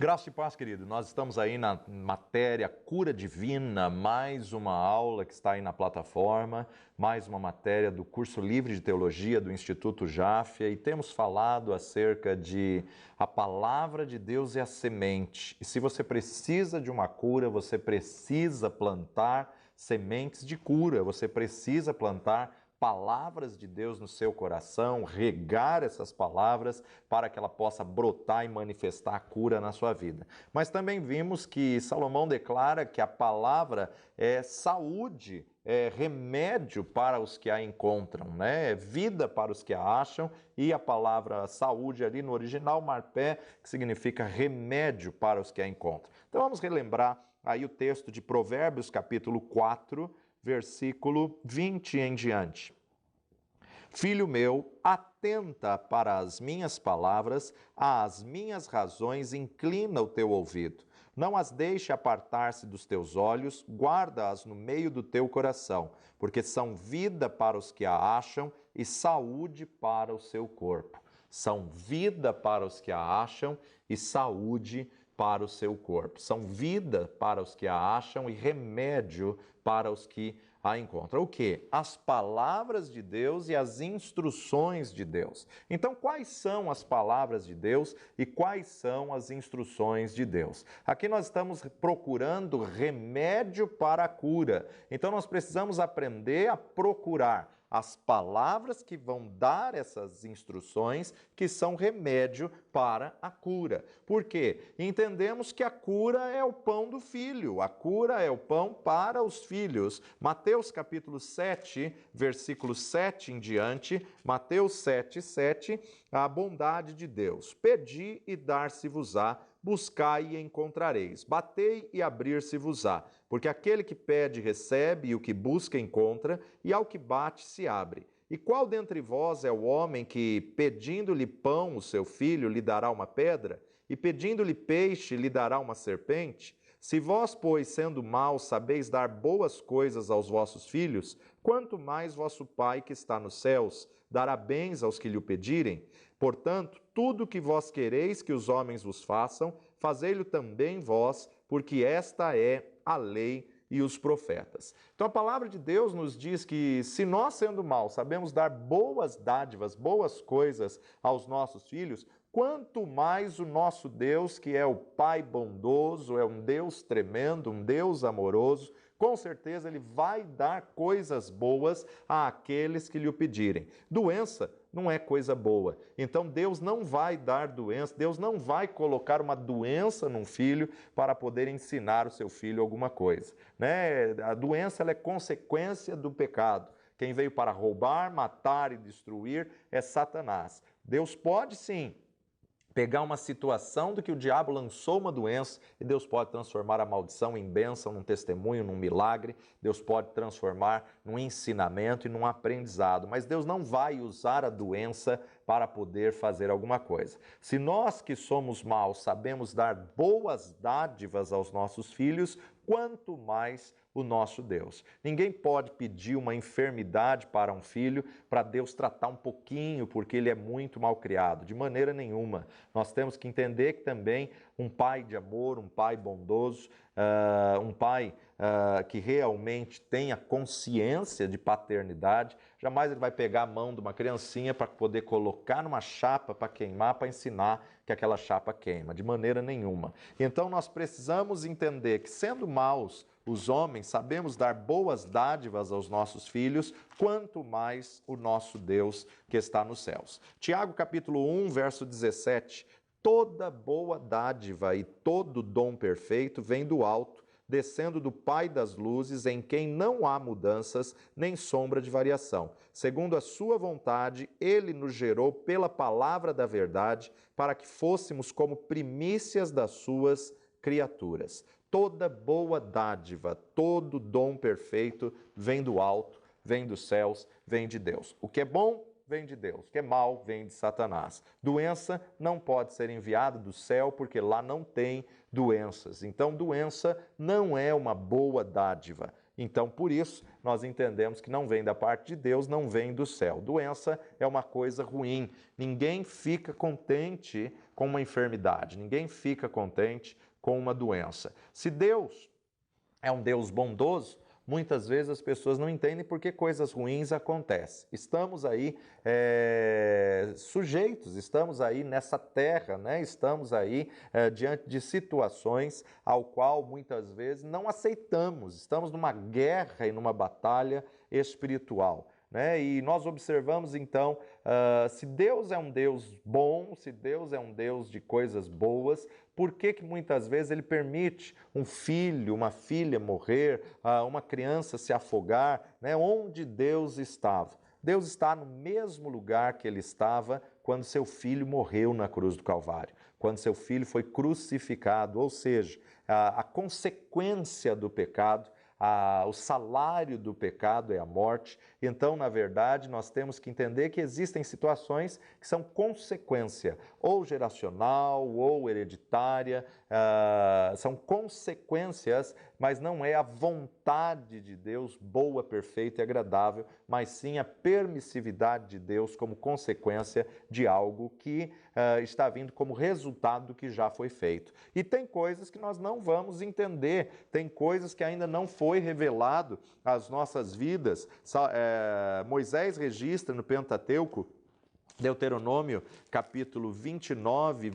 Graça e paz, querido. Nós estamos aí na matéria Cura Divina, mais uma aula que está aí na plataforma, mais uma matéria do curso livre de teologia do Instituto Jáfia, e temos falado acerca de a palavra de Deus e a semente. E se você precisa de uma cura, você precisa plantar sementes de cura, você precisa plantar palavras de Deus no seu coração, regar essas palavras para que ela possa brotar e manifestar a cura na sua vida. Mas também vimos que Salomão declara que a palavra é saúde, é remédio para os que a encontram, né? É vida para os que a acham, e a palavra saúde ali no original, marpé, que significa remédio para os que a encontram. Então vamos relembrar aí o texto de Provérbios capítulo 4, versículo 20 em diante. Filho meu, atenta para as minhas palavras, às minhas razões inclina o teu ouvido. Não as deixe apartar-se dos teus olhos, guarda-as no meio do teu coração, porque são vida para os que a acham e saúde para o seu corpo. São vida para os que a acham e saúde para o seu corpo. São vida para os que a acham e remédio para os que a encontram. O quê? As palavras de Deus e as instruções de Deus. Então, quais são as palavras de Deus e quais são as instruções de Deus? Aqui nós estamos procurando remédio para a cura. Então, nós precisamos aprender a procurar as palavras que vão dar essas instruções, que são remédio para a cura. Por quê? Entendemos que a cura é o pão do filho, a cura é o pão para os filhos. Mateus capítulo 7, versículo 7 em diante, Mateus 7, 7, a bondade de Deus. Pedi e dar-se-vos-á, buscai e encontrareis, batei e abrir-se-vos-á, porque aquele que pede recebe, e o que busca encontra, e ao que bate se abre. E qual dentre vós é o homem que, pedindo-lhe pão o seu filho, lhe dará uma pedra? E pedindo-lhe peixe, lhe dará uma serpente? Se vós, pois, sendo maus, sabeis dar boas coisas aos vossos filhos, quanto mais vosso Pai que está nos céus dará bens aos que lhe o pedirem? Portanto, tudo o que vós quereis que os homens vos façam, fazei-lo também vós, porque esta é a lei e os profetas. Então a palavra de Deus nos diz que se nós, sendo maus, sabemos dar boas dádivas, boas coisas aos nossos filhos, quanto mais o nosso Deus, que é o Pai bondoso, é um Deus tremendo, um Deus amoroso, com certeza Ele vai dar coisas boas àqueles que lhe o pedirem. Doença não é coisa boa. Então Deus não vai dar doença, Deus não vai colocar uma doença num filho para poder ensinar o seu filho alguma coisa, né? A doença ela é consequência do pecado. Quem veio para roubar, matar e destruir é Satanás. Deus pode sim pegar uma situação do que o diabo lançou uma doença e Deus pode transformar a maldição em bênção, num testemunho, num milagre. Deus pode transformar num ensinamento e num aprendizado. Mas Deus não vai usar a doença para poder fazer alguma coisa. Se nós que somos maus sabemos dar boas dádivas aos nossos filhos, quanto mais o nosso Deus. Ninguém pode pedir uma enfermidade para um filho para Deus tratar um pouquinho porque ele é muito mal criado. De maneira nenhuma. Nós temos que entender que também um pai de amor, um pai bondoso, um pai que realmente tenha consciência de paternidade, jamais ele vai pegar a mão de uma criancinha para poder colocar numa chapa para queimar, para ensinar que aquela chapa queima. De maneira nenhuma. Então nós precisamos entender que, sendo maus, os homens sabemos dar boas dádivas aos nossos filhos, quanto mais o nosso Deus que está nos céus. Tiago capítulo 1, verso 17. Toda boa dádiva e todo dom perfeito vem do alto, descendo do Pai das luzes, em quem não há mudanças nem sombra de variação. Segundo a sua vontade, ele nos gerou pela palavra da verdade, para que fôssemos como primícias das suas criaturas. Toda boa dádiva, todo dom perfeito vem do alto, vem dos céus, vem de Deus. O que é bom vem de Deus, o que é mal vem de Satanás. Doença não pode ser enviada do céu porque lá não tem doenças. Então, doença não é uma boa dádiva. Então, por isso, nós entendemos que não vem da parte de Deus, não vem do céu. Doença é uma coisa ruim. Ninguém fica contente com uma enfermidade, ninguém fica contente com uma doença. Se Deus é um Deus bondoso, muitas vezes as pessoas não entendem por que coisas ruins acontecem. Estamos aí sujeitos, estamos aí nessa terra, né? Estamos aí diante de situações ao qual muitas vezes não aceitamos. Estamos numa guerra e numa batalha espiritual. Né? E nós observamos então, se Deus é um Deus bom, se Deus é um Deus de coisas boas, por que que muitas vezes Ele permite um filho, uma filha morrer, uma criança se afogar, né? Onde Deus estava? Deus está no mesmo lugar que Ele estava quando seu filho morreu na cruz do Calvário, quando seu filho foi crucificado, ou seja, a consequência do pecado, o salário do pecado é a morte. Então, na verdade, nós temos que entender que existem situações que são consequência ou geracional ou hereditária, são consequências, mas não é a vontade de Deus boa, perfeita e agradável, mas sim a permissividade de Deus como consequência de algo que está vindo como resultado do que já foi feito. E tem coisas que nós não vamos entender, tem coisas que ainda não foi revelado às nossas vidas. Moisés registra no Pentateuco, Deuteronômio, capítulo 29,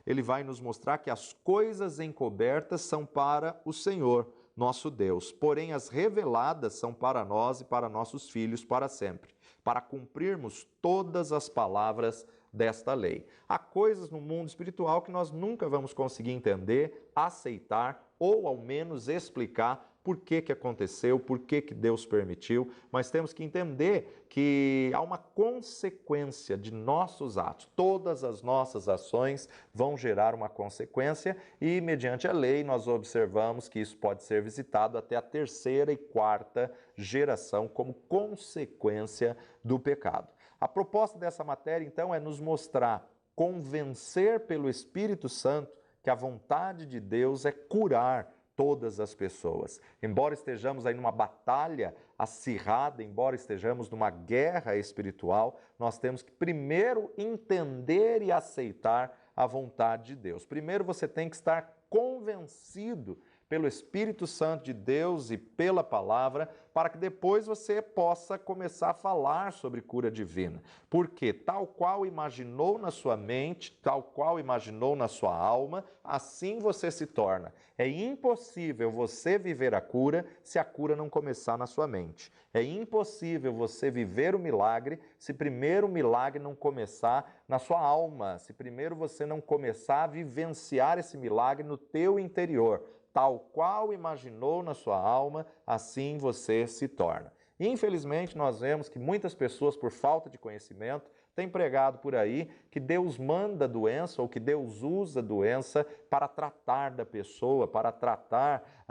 ele vai nos mostrar que as coisas encobertas são para o Senhor, nosso Deus, porém as reveladas são para nós e para nossos filhos para sempre, para cumprirmos todas as palavras desta lei. Há coisas no mundo espiritual que nós nunca vamos conseguir entender, aceitar ou ao menos explicar por que que aconteceu, por que que Deus permitiu, mas temos que entender que há uma consequência de nossos atos. Todas as nossas ações vão gerar uma consequência e, mediante a lei, nós observamos que isso pode ser visitado até a terceira e quarta geração como consequência do pecado. A proposta dessa matéria, então, é nos mostrar, convencer pelo Espírito Santo que a vontade de Deus é curar todas as pessoas. Embora estejamos aí numa batalha acirrada, embora estejamos numa guerra espiritual, nós temos que primeiro entender e aceitar a vontade de Deus. Primeiro você tem que estar convencido pelo Espírito Santo de Deus e pela palavra, para que depois você possa começar a falar sobre cura divina. Porque tal qual imaginou na sua mente, tal qual imaginou na sua alma, assim você se torna. É impossível você viver a cura se a cura não começar na sua mente. É impossível você viver o milagre se primeiro o milagre não começar na sua alma, se primeiro você não começar a vivenciar esse milagre no teu interior. Tal qual imaginou na sua alma, assim você se torna. Infelizmente, nós vemos que muitas pessoas, por falta de conhecimento, têm pregado por aí que Deus manda doença ou que Deus usa doença para tratar da pessoa, para tratar,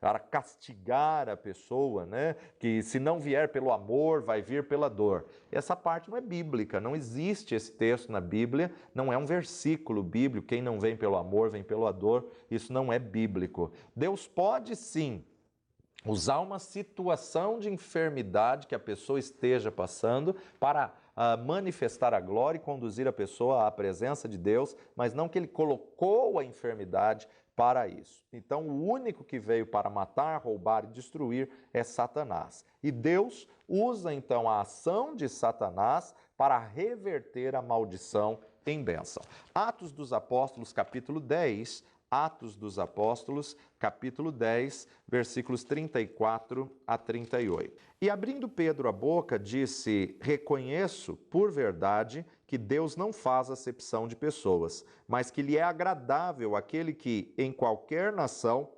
para castigar a pessoa, né? Que se não vier pelo amor, vai vir pela dor. Essa parte não é bíblica, não existe esse texto na Bíblia, não é um versículo bíblico, quem não vem pelo amor, vem pela dor, isso não é bíblico. Deus pode sim usar uma situação de enfermidade que a pessoa esteja passando para manifestar a glória e conduzir a pessoa à presença de Deus, mas não que Ele colocou a enfermidade para isso. Então, o único que veio para matar, roubar e destruir é Satanás. E Deus usa então a ação de Satanás para reverter a maldição em bênção. Atos dos Apóstolos, capítulo 10, Atos dos Apóstolos, capítulo 10, versículos 34 a 38. E abrindo Pedro a boca, disse: reconheço por verdade que Deus não faz acepção de pessoas, mas que lhe é agradável aquele que, em qualquer nação,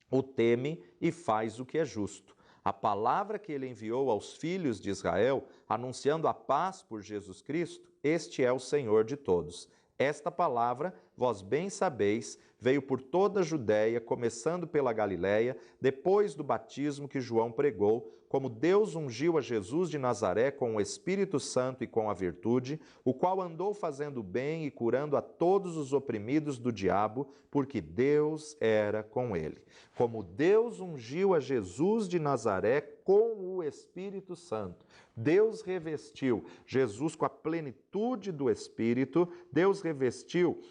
o teme e faz o que é justo. A palavra que ele enviou aos filhos de Israel, anunciando a paz por Jesus Cristo, este é o Senhor de todos. Esta palavra vós bem sabeis, veio por toda a Judéia, começando pela Galiléia, depois do batismo que João pregou, como Deus ungiu a Jesus de Nazaré com o Espírito Santo e com a virtude, o qual andou fazendo bem e curando a todos os oprimidos do diabo, porque Deus era com ele. Como Deus ungiu a Jesus de Nazaré com o Espírito Santo, Deus revestiu Jesus com a plenitude do Espírito, Deus revestiu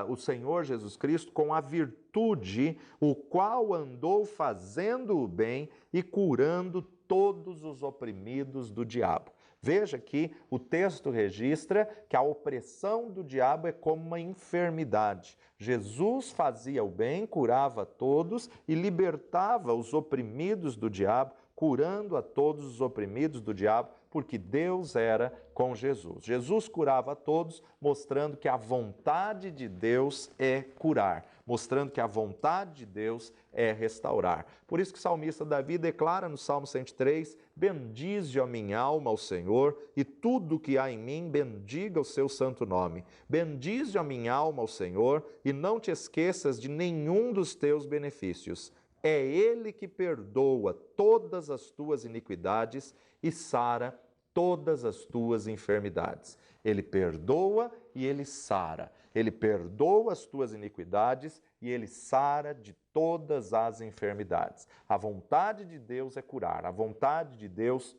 o Senhor Jesus Cristo com a virtude, o qual andou fazendo o bem e curando todos os oprimidos do diabo. Veja que o texto registra que a opressão do diabo é como uma enfermidade. Jesus fazia o bem, curava todos e libertava os oprimidos do diabo, curando a todos os oprimidos do diabo, porque Deus era com Jesus. Jesus curava a todos, mostrando que a vontade de Deus é curar, mostrando que a vontade de Deus é restaurar. Por isso que o salmista Davi declara no Salmo 103, bendize a minha alma ao Senhor, e tudo que há em mim bendiga o seu santo nome. Bendize a minha alma ao Senhor, e não te esqueças de nenhum dos teus benefícios. É Ele que perdoa todas as tuas iniquidades e sara todas as tuas enfermidades. Ele perdoa e Ele sara. Ele perdoa as tuas iniquidades e Ele sara de todas as enfermidades. A vontade de Deus é curar, a vontade de Deus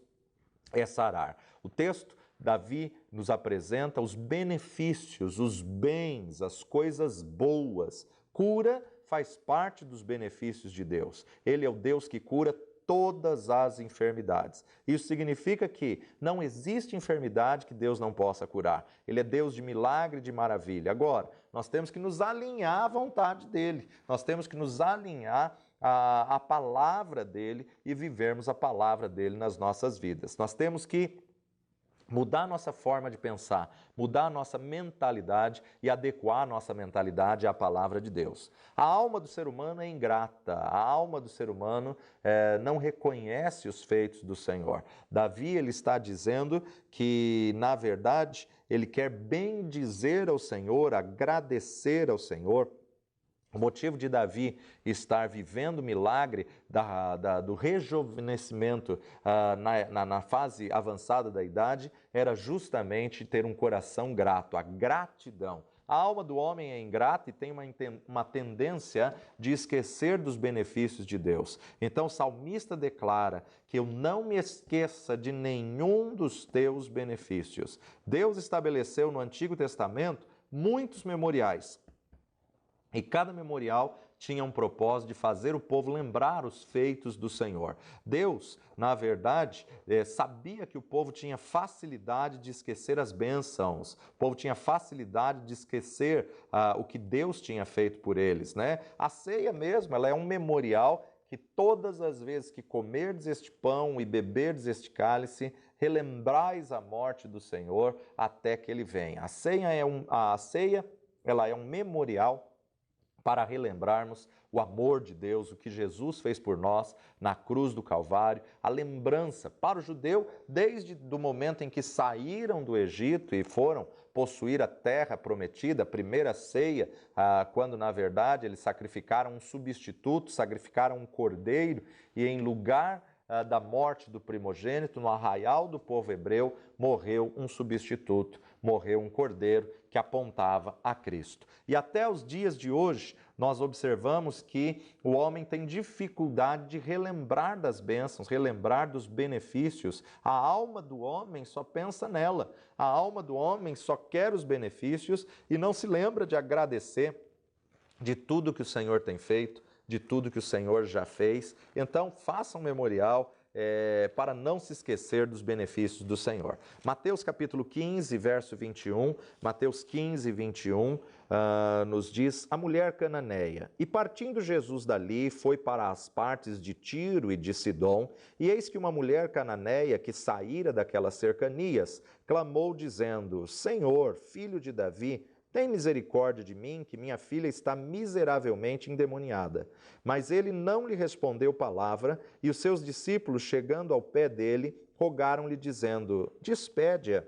é sarar. O texto, Davi nos apresenta os benefícios, os bens, as coisas boas. Cura faz parte dos benefícios de Deus. Ele é o Deus que cura todas as enfermidades. Isso significa que não existe enfermidade que Deus não possa curar. Ele é Deus de milagre e de maravilha. Agora, nós temos que nos alinhar à vontade dele. Nós temos que nos alinhar à palavra dele e vivermos a palavra dele nas nossas vidas. Nós temos que mudar a nossa forma de pensar, mudar a nossa mentalidade e adequar a nossa mentalidade à palavra de Deus. A alma do ser humano é ingrata, a alma do ser humano não reconhece os feitos do Senhor. Davi, ele está dizendo que, na verdade, ele quer bendizer ao Senhor, agradecer ao Senhor. O motivo de Davi estar vivendo o milagre do rejuvenescimento na fase avançada da idade era justamente ter um coração grato, a gratidão. A alma do homem é ingrata e tem uma tendência de esquecer dos benefícios de Deus. Então o salmista declara que eu não me esqueça de nenhum dos teus benefícios. Deus estabeleceu no Antigo Testamento muitos memoriais. E cada memorial tinha um propósito de fazer o povo lembrar os feitos do Senhor. Deus, na verdade, sabia que o povo tinha facilidade de esquecer as bênçãos, o povo tinha facilidade de esquecer o que Deus tinha feito por eles, né? A ceia mesmo, ela é um memorial que todas as vezes que comerdes este pão e beberdes este cálice, relembrais a morte do Senhor até que ele venha. A ceia ela é um memorial para relembrarmos o amor de Deus, o que Jesus fez por nós na cruz do Calvário, a lembrança para o judeu, desde o momento em que saíram do Egito e foram possuir a terra prometida, a primeira ceia, quando na verdade eles sacrificaram um substituto, sacrificaram um cordeiro e em lugar da morte do primogênito, no arraial do povo hebreu, morreu um substituto, morreu um cordeiro que apontava a Cristo. E até os dias de hoje, nós observamos que o homem tem dificuldade de relembrar das bênçãos, relembrar dos benefícios. A alma do homem só pensa nela. A alma do homem só quer os benefícios e não se lembra de agradecer de tudo que o Senhor tem feito, de tudo que o Senhor já fez. Então, faça um memorial para não se esquecer dos benefícios do Senhor. Mateus capítulo 15, verso 21, Mateus 15, 21, nos diz, a mulher cananeia. E partindo Jesus dali, foi para as partes de Tiro e de Sidom, e eis que uma mulher cananeia que saíra daquelas cercanias, clamou dizendo, Senhor, filho de Davi, tem misericórdia de mim, que minha filha está miseravelmente endemoniada. Mas ele não lhe respondeu palavra, e os seus discípulos, chegando ao pé dele, rogaram-lhe, dizendo, despede-a,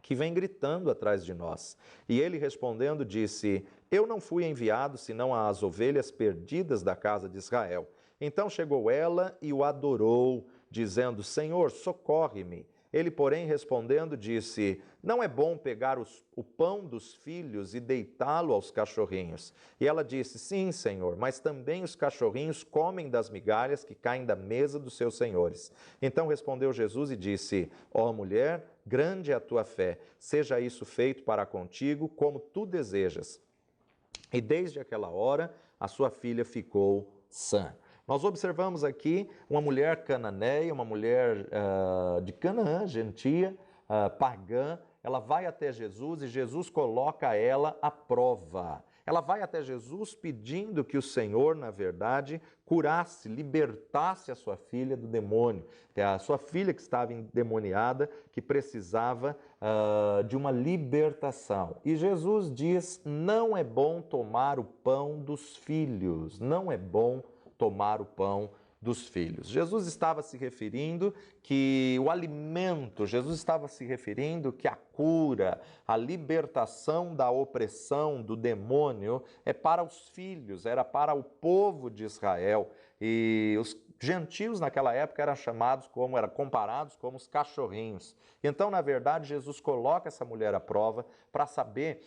que vem gritando atrás de nós. E ele respondendo disse: eu não fui enviado senão às ovelhas perdidas da casa de Israel. Então chegou ela e o adorou, dizendo: Senhor, socorre-me. Ele, porém, respondendo, disse: não é bom pegar o pão dos filhos e deitá-lo aos cachorrinhos. E ela disse: sim, Senhor, mas também os cachorrinhos comem das migalhas que caem da mesa dos seus senhores. Então respondeu Jesus e disse: ó mulher, grande é a tua fé, seja isso feito para contigo como tu desejas. E desde aquela hora a sua filha ficou sã. Nós observamos aqui uma mulher cananeia, uma mulher de Canaã, gentia, pagã. Ela vai até Jesus e Jesus coloca ela à prova. Ela vai até Jesus pedindo que o Senhor, na verdade, curasse, libertasse a sua filha do demônio. A sua filha que estava endemoniada, que precisava de uma libertação. E Jesus diz: não é bom tomar o pão dos filhos, não é bom tomar o pão dos filhos. Jesus estava se referindo que o alimento, Jesus estava se referindo que a cura, a libertação da opressão do demônio é para os filhos, era para o povo de Israel. E os gentios naquela época eram comparados como os cachorrinhos. Então, na verdade, Jesus coloca essa mulher à prova para saber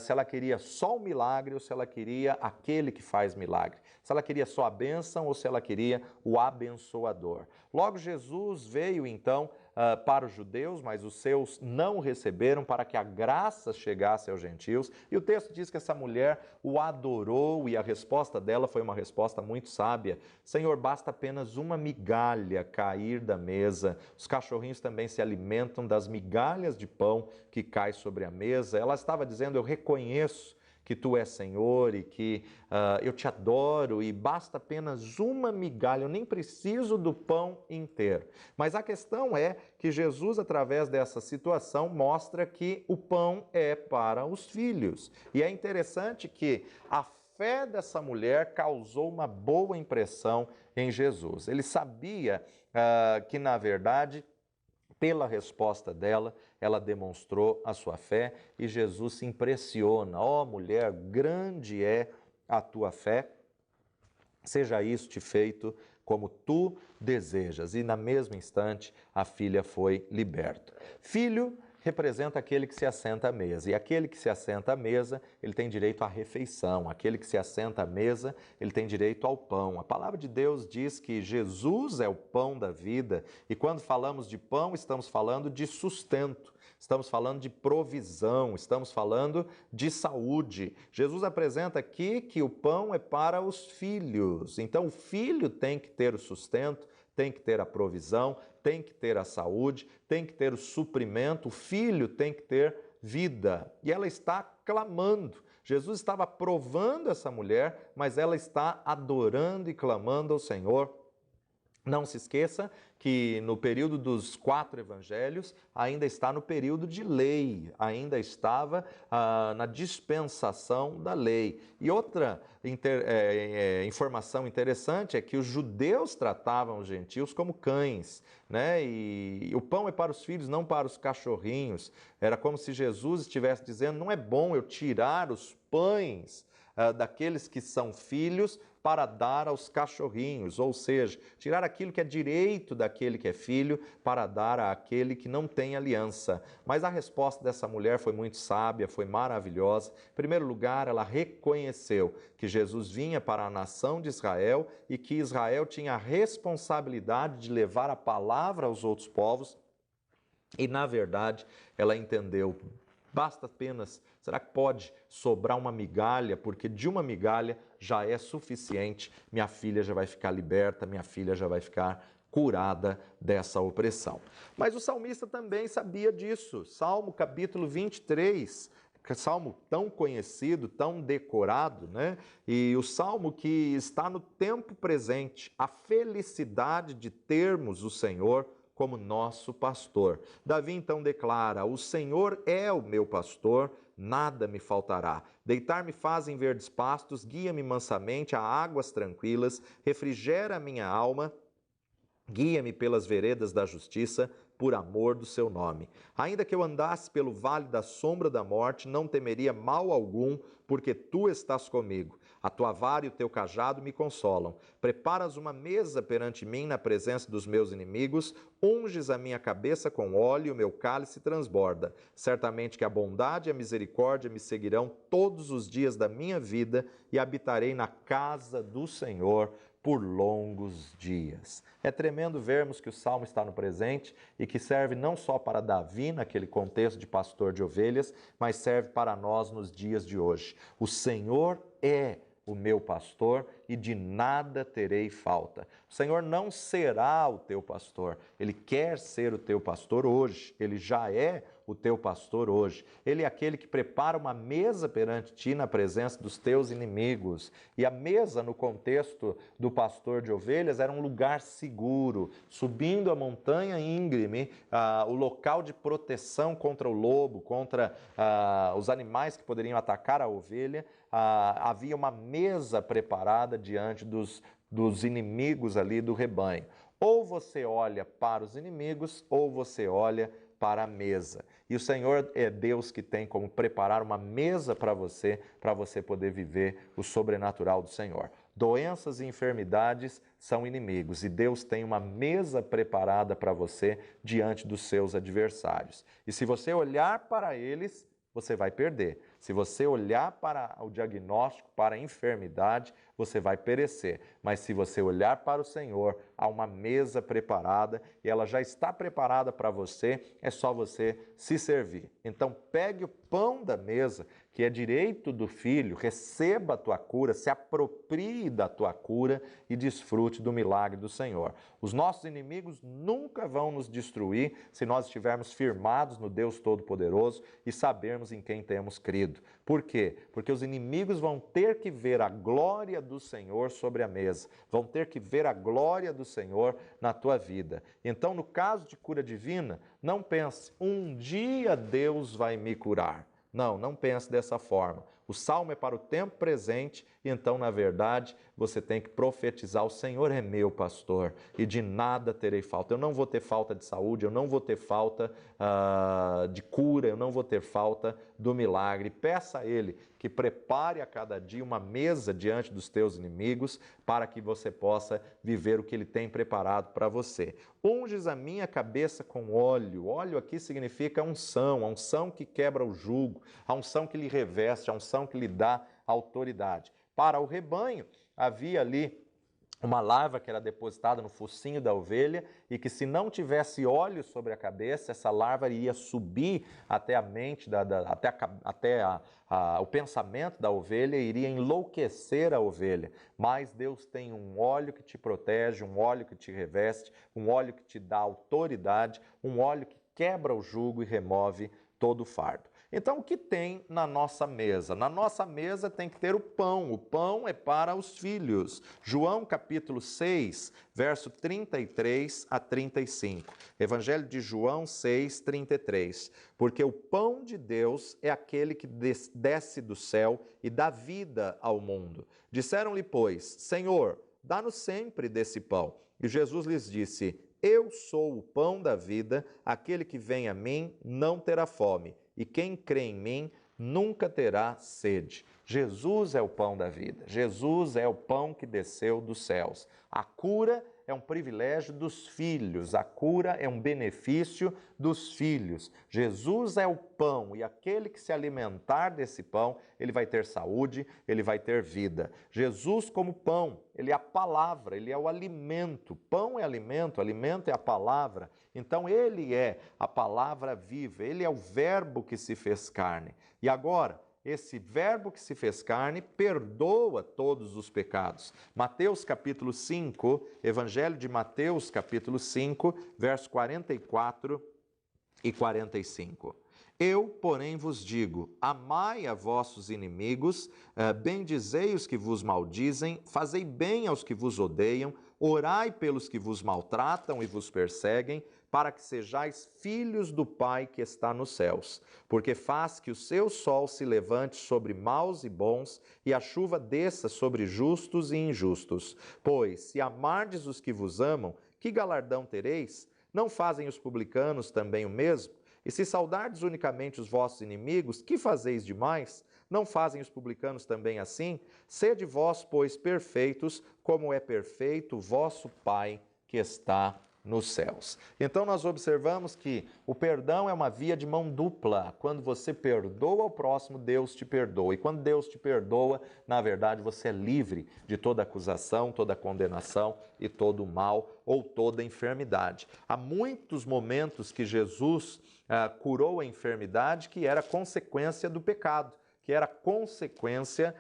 se ela queria só o milagre ou se ela queria aquele que faz milagre. Se ela queria só a bênção ou se ela queria o abençoador. Logo, Jesus veio então para os judeus, mas os seus não receberam para que a graça chegasse aos gentios. E o texto diz que essa mulher o adorou e a resposta dela foi uma resposta muito sábia. Senhor, basta apenas uma migalha cair da mesa. Os cachorrinhos também se alimentam das migalhas de pão que cai sobre a mesa. Ela estava dizendo: eu reconheço que tu és Senhor e que eu te adoro e basta apenas uma migalha, eu nem preciso do pão inteiro. Mas a questão é que Jesus, através dessa situação, mostra que o pão é para os filhos. E é interessante que a fé dessa mulher causou uma boa impressão em Jesus. Ele sabia que, na verdade, pela resposta dela, ela demonstrou a sua fé e Jesus se impressiona. Ó mulher, grande é a tua fé, seja isto feito como tu desejas. E, na mesmo instante, a filha foi liberta. Filho representa aquele que se assenta à mesa. E aquele que se assenta à mesa, ele tem direito à refeição. Aquele que se assenta à mesa, ele tem direito ao pão. A palavra de Deus diz que Jesus é o pão da vida. E quando falamos de pão, estamos falando de sustento. Estamos falando de provisão, estamos falando de saúde. Jesus apresenta aqui que o pão é para os filhos. Então, o filho tem que ter o sustento, tem que ter a provisão, tem que ter a saúde, tem que ter o suprimento, o filho tem que ter vida. E ela está clamando. Jesus estava provando essa mulher, mas ela está adorando e clamando ao Senhor. Não se esqueça que no período dos 4 evangelhos ainda está no período de lei, ainda estava na dispensação da lei. E outra informação interessante é que os judeus tratavam os gentios como cães, né? E o pão é para os filhos, não para os cachorrinhos. Era como se Jesus estivesse dizendo: não é bom eu tirar os pães daqueles que são filhos para dar aos cachorrinhos, ou seja, tirar aquilo que é direito daquele que é filho para dar àquele que não tem aliança. Mas a resposta dessa mulher foi muito sábia, foi maravilhosa. Em primeiro lugar, ela reconheceu que Jesus vinha para a nação de Israel e que Israel tinha a responsabilidade de levar a palavra aos outros povos. E, na verdade, ela entendeu: basta apenas, será que pode sobrar uma migalha? Porque de uma migalha já é suficiente, minha filha já vai ficar liberta, minha filha já vai ficar curada dessa opressão. Mas o salmista também sabia disso. Salmo capítulo 23, salmo tão conhecido, tão decorado, né? E o salmo que está no tempo presente, a felicidade de termos o Senhor como nosso pastor. Davi então declara: o Senhor é o meu pastor, nada me faltará. Deitar-me faz em verdes pastos, guia-me mansamente a águas tranquilas, refrigera a minha alma, guia-me pelas veredas da justiça, por amor do seu nome. Ainda que eu andasse pelo vale da sombra da morte, não temeria mal algum, porque tu estás comigo. A tua vara e o teu cajado me consolam. Preparas uma mesa perante mim na presença dos meus inimigos, unges a minha cabeça com óleo e o meu cálice transborda. Certamente que a bondade e a misericórdia me seguirão todos os dias da minha vida e habitarei na casa do Senhor por longos dias. É tremendo vermos que o Salmo está no presente e que serve não só para Davi, naquele contexto de pastor de ovelhas, mas serve para nós nos dias de hoje. O Senhor é o meu pastor e de nada terei falta. O Senhor não será o teu pastor, Ele quer ser o teu pastor hoje, Ele já é o teu pastor hoje. Ele é aquele que prepara uma mesa perante ti na presença dos teus inimigos. E a mesa, no contexto do pastor de ovelhas, era um lugar seguro, subindo a montanha íngreme, o local de proteção contra o lobo, contra os animais que poderiam atacar a ovelha. Havia uma mesa preparada diante dos inimigos ali do rebanho. Ou você olha para os inimigos, ou você olha para a mesa. E o Senhor é Deus que tem como preparar uma mesa para você poder viver o sobrenatural do Senhor. Doenças e enfermidades são inimigos e Deus tem uma mesa preparada para você diante dos seus adversários. E se você olhar para eles, você vai perder. Se você olhar para o diagnóstico, para a enfermidade, você vai perecer. Mas se você olhar para o Senhor, há uma mesa preparada e ela já está preparada para você, é só você se servir. Então pegue o pão da mesa, que é direito do filho, receba a tua cura, se aproprie da tua cura e desfrute do milagre do Senhor. Os nossos inimigos nunca vão nos destruir se nós estivermos firmados no Deus Todo-Poderoso e sabermos em quem temos crido. Por quê? Porque os inimigos vão ter que ver a glória do Senhor sobre a mesa, vão ter que ver a glória do Senhor na tua vida. Então, no caso de cura divina, não pense, um dia Deus vai me curar. Não, não pense dessa forma. O salmo é para o tempo presente, e então, na verdade, você tem que profetizar: o Senhor é meu pastor e de nada terei falta. Eu não vou ter falta de saúde, eu não vou ter falta de cura, eu não vou ter falta do milagre. Peça a Ele que prepare a cada dia uma mesa diante dos teus inimigos para que você possa viver o que Ele tem preparado para você. Unges a minha cabeça com óleo. Óleo aqui significa unção, a unção que quebra o jugo, a unção que lhe reveste, a unção que lhe dá autoridade. Para o rebanho, havia ali uma larva que era depositada no focinho da ovelha e que, se não tivesse óleo sobre a cabeça, essa larva iria subir até a mente, até o pensamento da ovelha e iria enlouquecer a ovelha. Mas Deus tem um óleo que te protege, um óleo que te reveste, um óleo que te dá autoridade, um óleo que quebra o jugo e remove todo o fardo. Então, o que tem na nossa mesa? Na nossa mesa tem que ter o pão. O pão é para os filhos. João capítulo 6, verso 33 a 35. Evangelho de João 6, 33. Porque o pão de Deus é aquele que desce do céu e dá vida ao mundo. Disseram-lhe, pois, Senhor, dá-nos sempre desse pão. E Jesus lhes disse, eu sou o pão da vida, aquele que vem a mim não terá fome, e quem crê em mim nunca terá sede. Jesus é o pão da vida, Jesus é o pão que desceu dos céus. A cura é um privilégio dos filhos, a cura é um benefício dos filhos. Jesus é o pão e aquele que se alimentar desse pão, ele vai ter saúde, ele vai ter vida. Jesus como pão, ele é a palavra, ele é o alimento. Pão é alimento, alimento é a palavra. Então ele é a palavra viva, ele é o verbo que se fez carne. E agora, esse verbo que se fez carne perdoa todos os pecados. Mateus capítulo 5, Evangelho de Mateus capítulo 5, verso 44 e 45. Eu, porém, vos digo, amai a vossos inimigos, bendizei os que vos maldizem, fazei bem aos que vos odeiam, orai pelos que vos maltratam e vos perseguem, para que sejais filhos do Pai que está nos céus. Porque faz que o seu sol se levante sobre maus e bons, e a chuva desça sobre justos e injustos. Pois, se amardes os que vos amam, que galardão tereis? Não fazem os publicanos também o mesmo? E se saudardes unicamente os vossos inimigos, que fazeis demais? Não fazem os publicanos também assim? Sede vós, pois, perfeitos, como é perfeito o vosso Pai que está nos céus. Então nós observamos que o perdão é uma via de mão dupla. Quando você perdoa o próximo, Deus te perdoa. E quando Deus te perdoa, na verdade você é livre de toda acusação, toda condenação e todo mal ou toda enfermidade. Há muitos momentos que Jesus curou a enfermidade que era consequência do pecado, que era consequência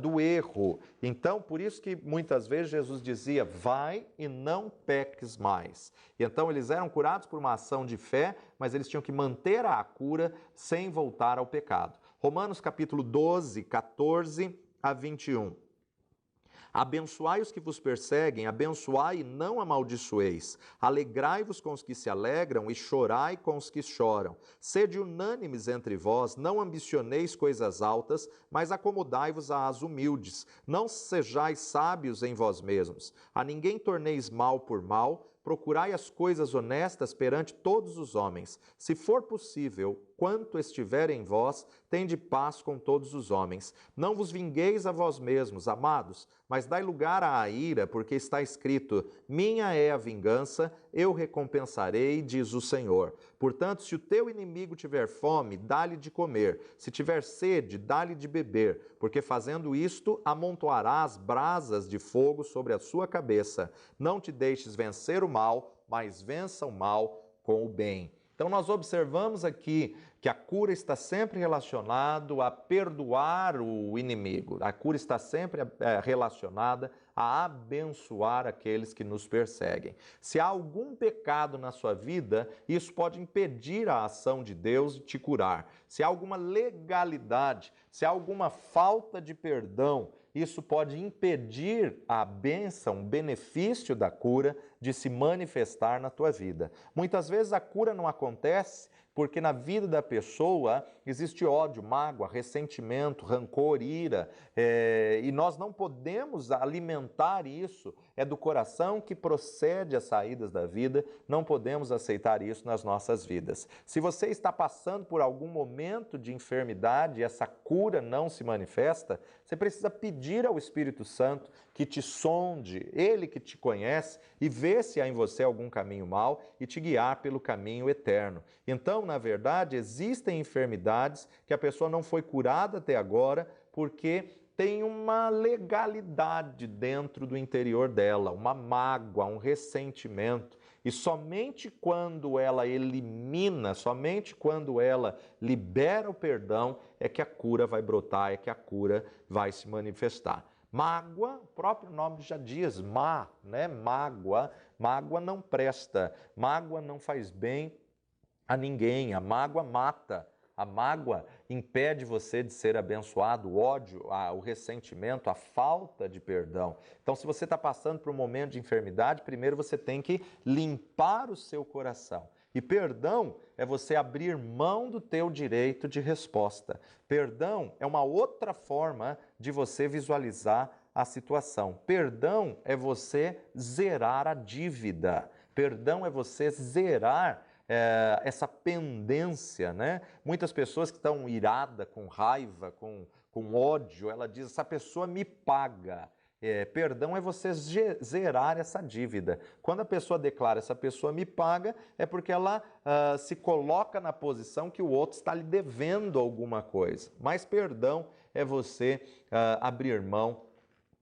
do erro. Então, por isso que muitas vezes Jesus dizia, vai e não peques mais. E então eles eram curados por uma ação de fé, mas eles tinham que manter a cura sem voltar ao pecado. Romanos capítulo 12, 14 a 21. Abençoai os que vos perseguem, abençoai e não amaldiçoeis. Alegrai-vos com os que se alegram e chorai com os que choram. Sede unânimes entre vós, não ambicioneis coisas altas, mas acomodai-vos às humildes. Não sejais sábios em vós mesmos. A ninguém torneis mal por mal, procurai as coisas honestas perante todos os homens. Se for possível, quanto estiver em vós, tende paz com todos os homens. Não vos vingueis a vós mesmos, amados, mas dai lugar à ira, porque está escrito, minha é a vingança, eu recompensarei, diz o Senhor. Portanto, se o teu inimigo tiver fome, dá-lhe de comer. Se tiver sede, dá-lhe de beber, porque fazendo isto, amontoarás brasas de fogo sobre a sua cabeça. Não te deixes vencer o mal, mas vença o mal com o bem. Então nós observamos aqui que a cura está sempre relacionada a perdoar o inimigo. A cura está sempre relacionada a abençoar aqueles que nos perseguem. Se há algum pecado na sua vida, isso pode impedir a ação de Deus de te curar. Se há alguma legalidade, se há alguma falta de perdão, isso pode impedir a bênção, o benefício da cura de se manifestar na tua vida. Muitas vezes a cura não acontece porque na vida da pessoa existe ódio, mágoa, ressentimento, rancor, ira, e nós não podemos alimentar isso. É do coração que procede as saídas da vida, não podemos aceitar isso nas nossas vidas. Se você está passando por algum momento de enfermidade e essa cura não se manifesta, você precisa pedir ao Espírito Santo que te sonde, Ele que te conhece, e vê se há em você algum caminho mau e te guiar pelo caminho eterno. Então, na verdade, existem enfermidades que a pessoa não foi curada até agora porque tem uma legalidade dentro do interior dela, uma mágoa, um ressentimento. E somente quando ela elimina, somente quando ela libera o perdão, é que a cura vai brotar, é que a cura vai se manifestar. Mágoa, o próprio nome já diz, né? Mágoa não presta, mágoa não faz bem a ninguém, a mágoa mata. A mágoa impede você de ser abençoado, o ódio, o ressentimento, a falta de perdão. Então, se você está passando por um momento de enfermidade, primeiro você tem que limpar o seu coração. E perdão é você abrir mão do teu direito de resposta. Perdão é uma outra forma de você visualizar a situação. Perdão é você zerar a dívida. Perdão é você zerar essa pendência, né? Muitas pessoas que estão iradas, com raiva, com ódio, ela diz, essa pessoa me paga. Perdão é você zerar essa dívida. Quando a pessoa declara, essa pessoa me paga, é porque ela se coloca na posição que o outro está lhe devendo alguma coisa. Mas perdão é você abrir mão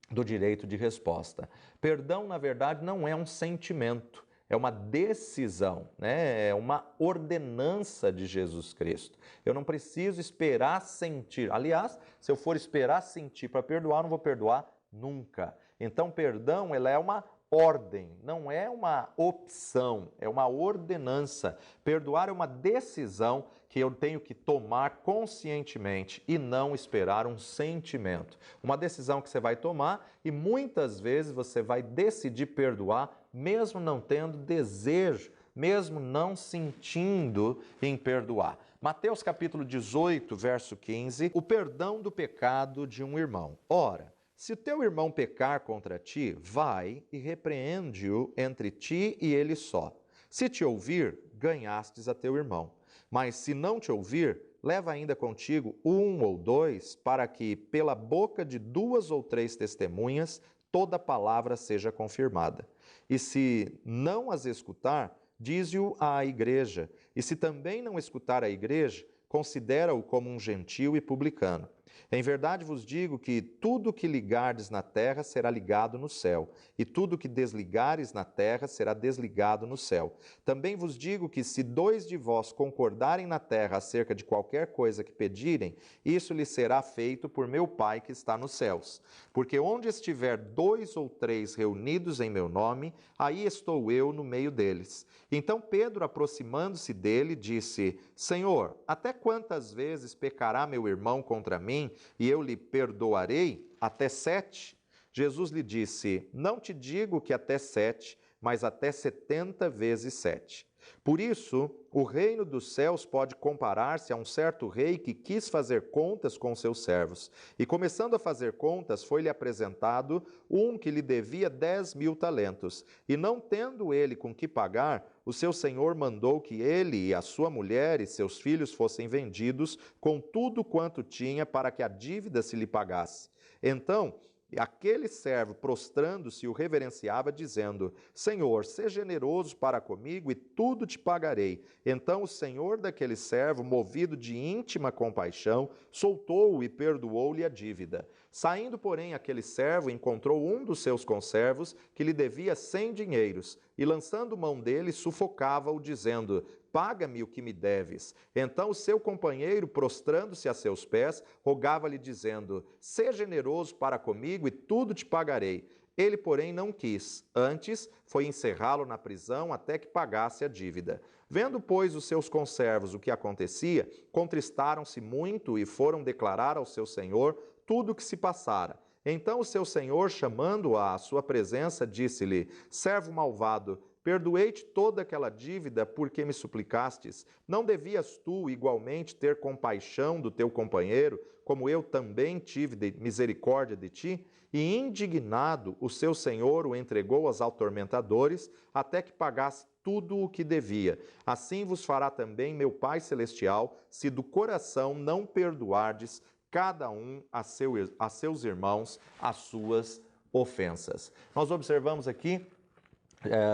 do direito de resposta. Perdão, na verdade, não é um sentimento. É uma decisão, né? É uma ordenança de Jesus Cristo. Eu não preciso esperar sentir. Aliás, se eu for esperar sentir para perdoar, eu não vou perdoar nunca. Então, perdão, ela é uma ordem, não é uma opção, é uma ordenança. Perdoar é uma decisão que eu tenho que tomar conscientemente e não esperar um sentimento. Uma decisão que você vai tomar e muitas vezes você vai decidir perdoar mesmo não tendo desejo, mesmo não sentindo em perdoar. Mateus capítulo 18, verso 15, o perdão do pecado de um irmão. Ora, se o teu irmão pecar contra ti, vai e repreende-o entre ti e ele só. Se te ouvir, ganhastes a teu irmão. Mas se não te ouvir, leva ainda contigo 1 ou 2, para que, pela boca de 2 ou 3 testemunhas, toda palavra seja confirmada. E se não as escutar, dize-o à igreja. E se também não escutar a igreja, considera-o como um gentio e publicano. Em verdade vos digo que tudo que ligardes na terra será ligado no céu, e tudo que desligares na terra será desligado no céu. Também vos digo que se 2 de vós concordarem na terra acerca de qualquer coisa que pedirem, isso lhes será feito por meu Pai que está nos céus. Porque onde estiver 2 ou 3 reunidos em meu nome, aí estou eu no meio deles. Então Pedro, aproximando-se dele, disse: Senhor, até quantas vezes pecará meu irmão contra mim, e eu lhe perdoarei? Até 7? Jesus lhe disse: Não te digo que até 7, mas até 70 vezes 7. Por isso, o reino dos céus pode comparar-se a um certo rei que quis fazer contas com seus servos. E começando a fazer contas, foi-lhe apresentado um que lhe devia 10.000 talentos. E não tendo ele com que pagar, o seu senhor mandou que ele e a sua mulher e seus filhos fossem vendidos com tudo quanto tinha para que a dívida se lhe pagasse. Então, aquele servo, prostrando-se, o reverenciava, dizendo: Senhor, seja generoso para comigo e tudo te pagarei. Então o senhor daquele servo, movido de íntima compaixão, soltou-o e perdoou-lhe a dívida. Saindo, porém, aquele servo encontrou um dos seus conservos que lhe devia 100 dinheiros, e lançando mão dele, sufocava-o, dizendo: Paga-me o que me deves. Então o seu companheiro, prostrando-se a seus pés, rogava-lhe, dizendo: Seja generoso para comigo e tudo te pagarei. Ele, porém, não quis. Antes, foi encerrá-lo na prisão até que pagasse a dívida. Vendo, pois, os seus conservos o que acontecia, contristaram-se muito e foram declarar ao seu senhor tudo o que se passara. Então o seu senhor, chamando-o à sua presença, disse-lhe: Servo malvado, perdoei-te toda aquela dívida porque me suplicastes. Não devias tu, igualmente, ter compaixão do teu companheiro, como eu também tive misericórdia de ti? E indignado, o seu senhor o entregou aos atormentadores, até que pagasse tudo o que devia. Assim vos fará também meu Pai Celestial, se do coração não perdoardes cada um a seus irmãos as suas ofensas. Nós observamos aqui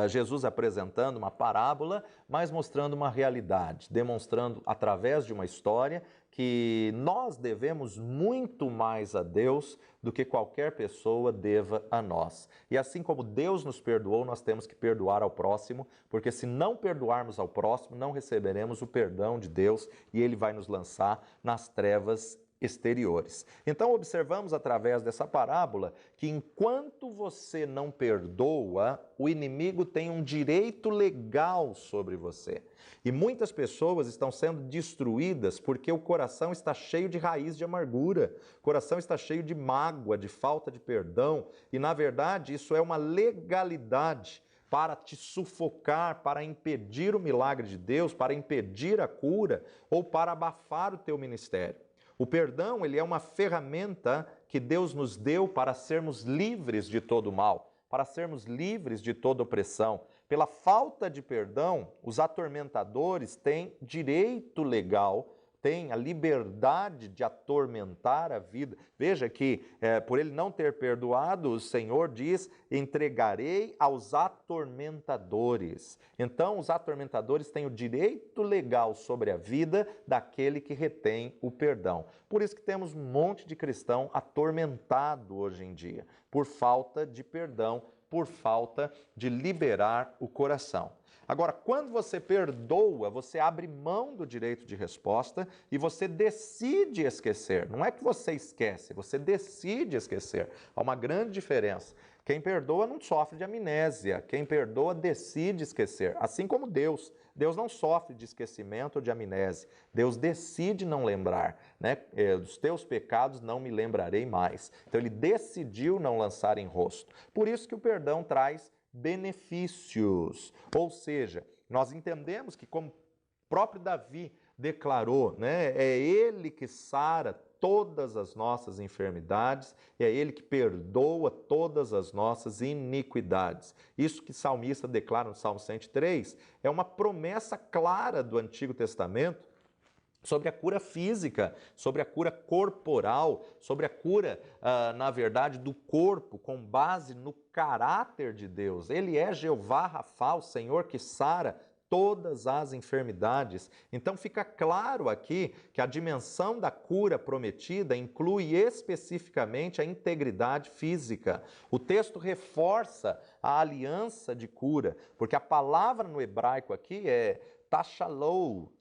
Jesus apresentando uma parábola, mas mostrando uma realidade, demonstrando através de uma história que nós devemos muito mais a Deus do que qualquer pessoa deva a nós. E assim como Deus nos perdoou, nós temos que perdoar ao próximo, porque se não perdoarmos ao próximo, não receberemos o perdão de Deus e Ele vai nos lançar nas trevas exteriores. Então observamos através dessa parábola que enquanto você não perdoa, o inimigo tem um direito legal sobre você. E muitas pessoas estão sendo destruídas porque o coração está cheio de raiz de amargura, o coração está cheio de mágoa, de falta de perdão, e na verdade isso é uma legalidade para te sufocar, para impedir o milagre de Deus, para impedir a cura ou para abafar o teu ministério. O perdão, ele é uma ferramenta que Deus nos deu para sermos livres de todo mal, para sermos livres de toda opressão. Pela falta de perdão, os atormentadores têm direito legal, têm a liberdade de atormentar a vida. Veja que, por ele não ter perdoado, o Senhor diz: entregarei aos atormentadores. Então, os atormentadores têm o direito legal sobre a vida daquele que retém o perdão. Por isso que temos um monte de cristão atormentado hoje em dia, por falta de perdão, por falta de liberar o coração. Agora, quando você perdoa, você abre mão do direito de resposta e você decide esquecer. Não é que você esquece, você decide esquecer. Há uma grande diferença. Quem perdoa não sofre de amnésia, quem perdoa decide esquecer. Assim como Deus. Deus não sofre de esquecimento ou de amnésia. Deus decide não lembrar, né? Dos teus pecados não me lembrarei mais. Então ele decidiu não lançar em rosto. Por isso que o perdão traz benefícios. Ou seja, nós entendemos que, como próprio Davi declarou, né, é ele que sara todas as nossas enfermidades, e é Ele que perdoa todas as nossas iniquidades. Isso que o salmista declara no Salmo 103 é uma promessa clara do Antigo Testamento sobre a cura física, sobre a cura corporal, sobre a cura, na verdade, do corpo, com base no caráter de Deus. Ele é Jeová Rafá, o Senhor que sara todas as enfermidades. Então fica claro aqui que a dimensão da cura prometida inclui especificamente a integridade física. O texto reforça a aliança de cura, porque a palavra no hebraico aqui é tachalou,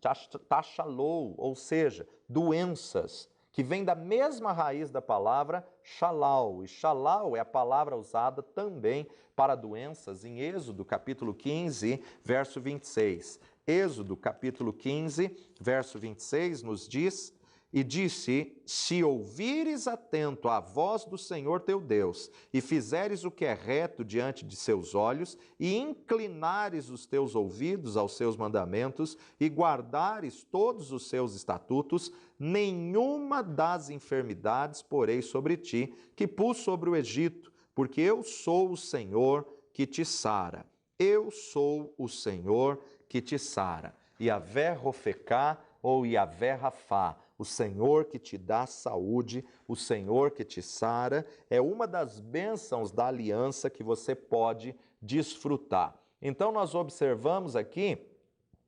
ou seja, doenças, que vem da mesma raiz da palavra xalau. E xalau é a palavra usada também para doenças em Êxodo, capítulo 15, verso 26. Êxodo, capítulo 15, verso 26, nos diz: e disse: se ouvires atento à voz do Senhor teu Deus, e fizeres o que é reto diante de seus olhos, e inclinares os teus ouvidos aos seus mandamentos, e guardares todos os seus estatutos, nenhuma das enfermidades porei sobre ti, que pus sobre o Egito, porque eu sou o Senhor que te sara. Eu sou o Senhor que te sara. Yavé Rofecá ou Yavé Rafá, o Senhor que te dá saúde, o Senhor que te sara, é uma das bênçãos da aliança que você pode desfrutar. Então nós observamos aqui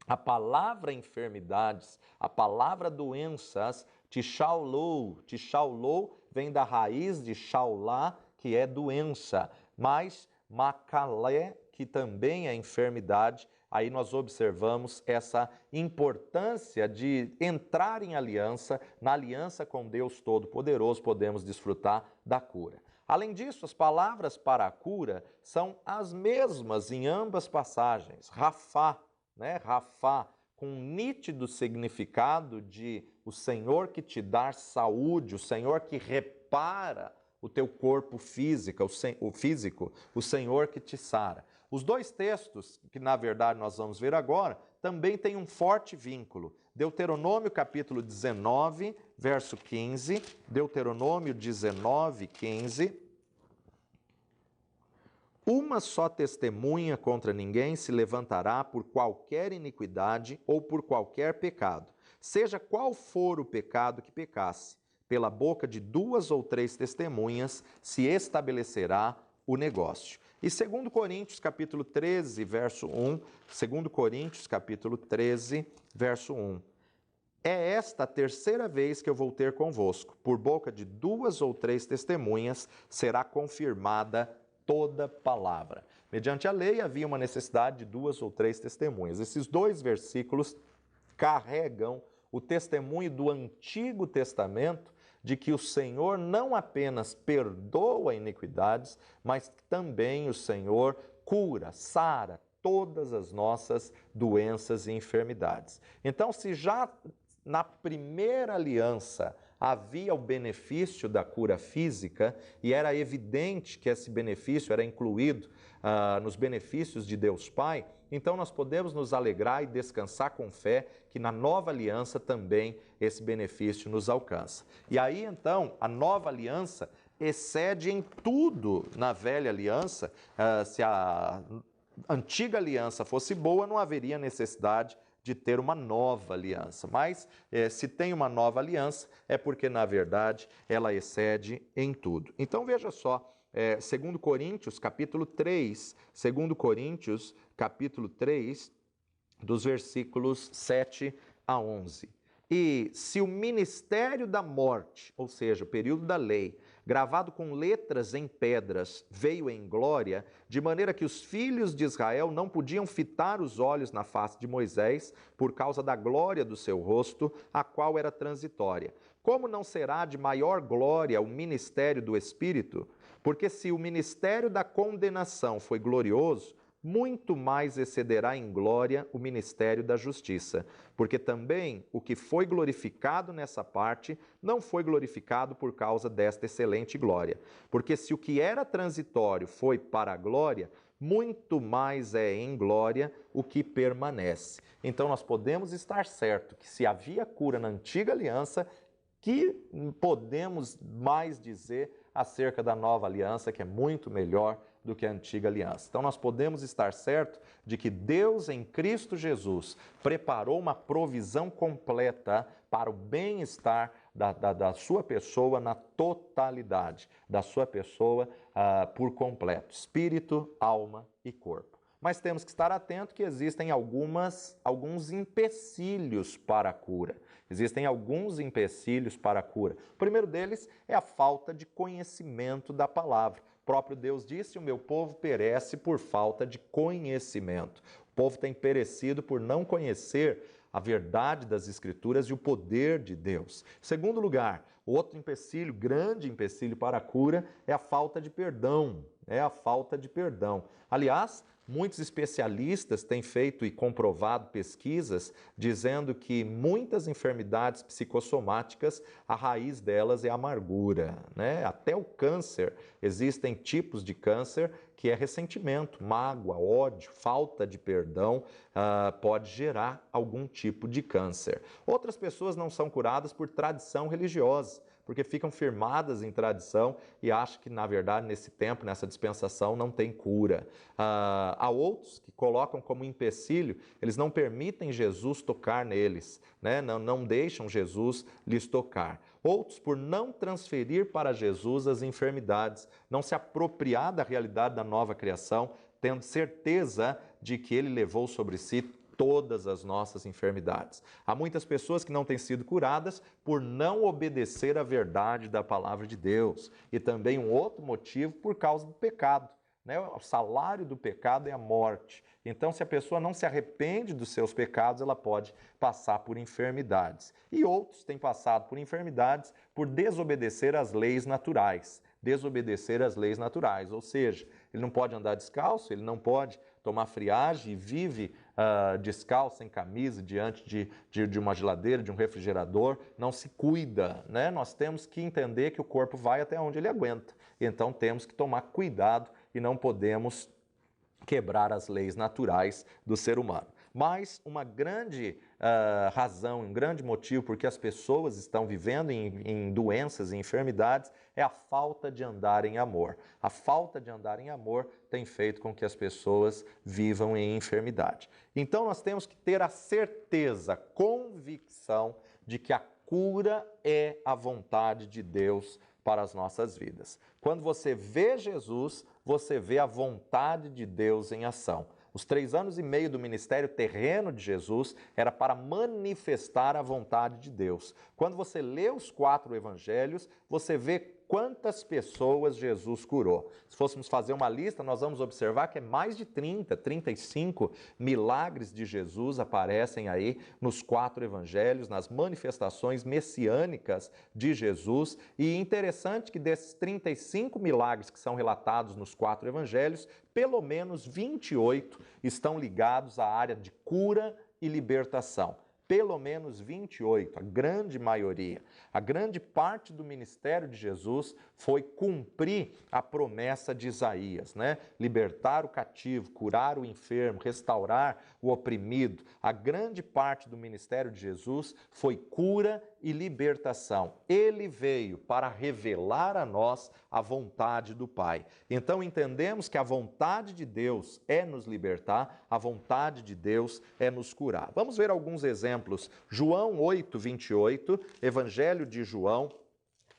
a palavra enfermidades, a palavra doenças, tishaulou. Tishaulou vem da raiz de shaulá, que é doença, mas macalé, que também é enfermidade. Aí nós observamos essa importância de entrar em aliança, na aliança com Deus Todo-Poderoso, podemos desfrutar da cura. Além disso, as palavras para a cura são as mesmas em ambas passagens. Rafá, Rafá, com um nítido significado de o Senhor que te dá saúde, o Senhor que repara o teu corpo físico, o Senhor que te sara. Os dois textos, que na verdade nós vamos ver agora, também têm um forte vínculo. Deuteronômio capítulo 19, verso 15, Deuteronômio 19, 15. Uma só testemunha contra ninguém se levantará por qualquer iniquidade ou por qualquer pecado, seja qual for o pecado que pecasse. Pela boca de 2 ou 3 testemunhas se estabelecerá o negócio. E 2 Coríntios, capítulo 13, verso 1, 2 Coríntios, capítulo 13, verso 1. É esta a terceira vez que eu vou ter convosco. Por boca de 2 ou 3 testemunhas será confirmada toda palavra. Mediante a lei havia uma necessidade de 2 ou 3 testemunhas. Esses dois versículos carregam o testemunho do Antigo Testamento de que o Senhor não apenas perdoa iniquidades, mas também o Senhor cura, sara todas as nossas doenças e enfermidades. Então, se já na primeira aliança havia o benefício da cura física, e era evidente que esse benefício era incluído nos benefícios de Deus Pai, então nós podemos nos alegrar e descansar com fé que na nova aliança também esse benefício nos alcança. E aí então a nova aliança excede em tudo na velha aliança. Se a antiga aliança fosse boa, não haveria necessidade de ter uma nova aliança. Mas se tem uma nova aliança, é porque na verdade ela excede em tudo. Então veja só, 2 Coríntios, capítulo 3, 2 Coríntios, capítulo 3, dos versículos 7 a 11. E se o ministério da morte, ou seja, o período da lei, gravado com letras em pedras, veio em glória, de maneira que os filhos de Israel não podiam fitar os olhos na face de Moisés, por causa da glória do seu rosto, a qual era transitória. Como não será de maior glória o ministério do Espírito? Porque se o ministério da condenação foi glorioso, muito mais excederá em glória o ministério da justiça. Porque também o que foi glorificado nessa parte não foi glorificado por causa desta excelente glória. Porque se o que era transitório foi para a glória, muito mais é em glória o que permanece. Então nós podemos estar certo que se havia cura na antiga aliança, que podemos mais dizer acerca da nova aliança, que é muito melhor do que a antiga aliança? Então nós podemos estar certos de que Deus em Cristo Jesus preparou uma provisão completa para o bem-estar da sua pessoa na totalidade, da sua pessoa por completo, espírito, alma e corpo. Mas temos que estar atentos que existem alguns empecilhos para a cura. Existem alguns empecilhos para a cura. O primeiro deles é a falta de conhecimento da palavra. O próprio Deus disse: o meu povo perece por falta de conhecimento. O povo tem perecido por não conhecer a verdade das Escrituras e o poder de Deus. Em segundo lugar, outro empecilho, grande empecilho para a cura, é a falta de perdão. É a falta de perdão. Aliás, muitos especialistas têm feito e comprovado pesquisas dizendo que muitas enfermidades psicossomáticas, a raiz delas é a amargura, né? Até o câncer, existem tipos de câncer que é ressentimento, mágoa, ódio, falta de perdão, pode gerar algum tipo de câncer. Outras pessoas não são curadas por tradição religiosa, porque ficam firmadas em tradição e acham que, na verdade, nesse tempo, nessa dispensação, não tem cura. Há outros que colocam como empecilho, eles não permitem Jesus tocar neles, né? Não deixam Jesus lhes tocar. Outros, por não transferir para Jesus as enfermidades, não se apropriar da realidade da nova criação, tendo certeza de que ele levou sobre si todas as nossas enfermidades. Há muitas pessoas que não têm sido curadas por não obedecer à verdade da palavra de Deus. E também um outro motivo por causa do pecado, né? O salário do pecado é a morte. Então, se a pessoa não se arrepende dos seus pecados, ela pode passar por enfermidades. E outros têm passado por enfermidades por desobedecer às leis naturais. Desobedecer às leis naturais, ou seja, ele não pode andar descalço, ele não pode tomar friagem e vive descalço, sem camisa, diante de uma geladeira, de um refrigerador, não se cuida, né? Nós temos que entender que o corpo vai até onde ele aguenta, então temos que tomar cuidado e não podemos quebrar as leis naturais do ser humano. Mas uma grande razão, um grande motivo por que as pessoas estão vivendo em doenças e enfermidades é a falta de andar em amor. A falta de andar em amor tem feito com que as pessoas vivam em enfermidade. Então nós temos que ter a certeza, a convicção de que a cura é a vontade de Deus para as nossas vidas. Quando você vê Jesus, você vê a vontade de Deus em ação. Os 3 anos e meio do ministério terreno de Jesus era para manifestar a vontade de Deus. Quando você lê os 4 evangelhos, você vê quantas pessoas Jesus curou. Se fôssemos fazer uma lista, nós vamos observar que é mais de 35 milagres de Jesus aparecem aí nos 4 evangelhos, nas manifestações messiânicas de Jesus. E interessante que desses 35 milagres que são relatados nos 4 evangelhos, pelo menos 28 estão ligados à área de cura e libertação. Pelo menos 28, a grande maioria. A grande parte do ministério de Jesus foi cumprir a promessa de Isaías, né? Libertar o cativo, curar o enfermo, restaurar o oprimido. A grande parte do ministério de Jesus foi cura e libertação. Ele veio para revelar a nós a vontade do Pai. Então entendemos que a vontade de Deus é nos libertar, a vontade de Deus é nos curar. Vamos ver alguns exemplos. João 8, 28, Evangelho de João,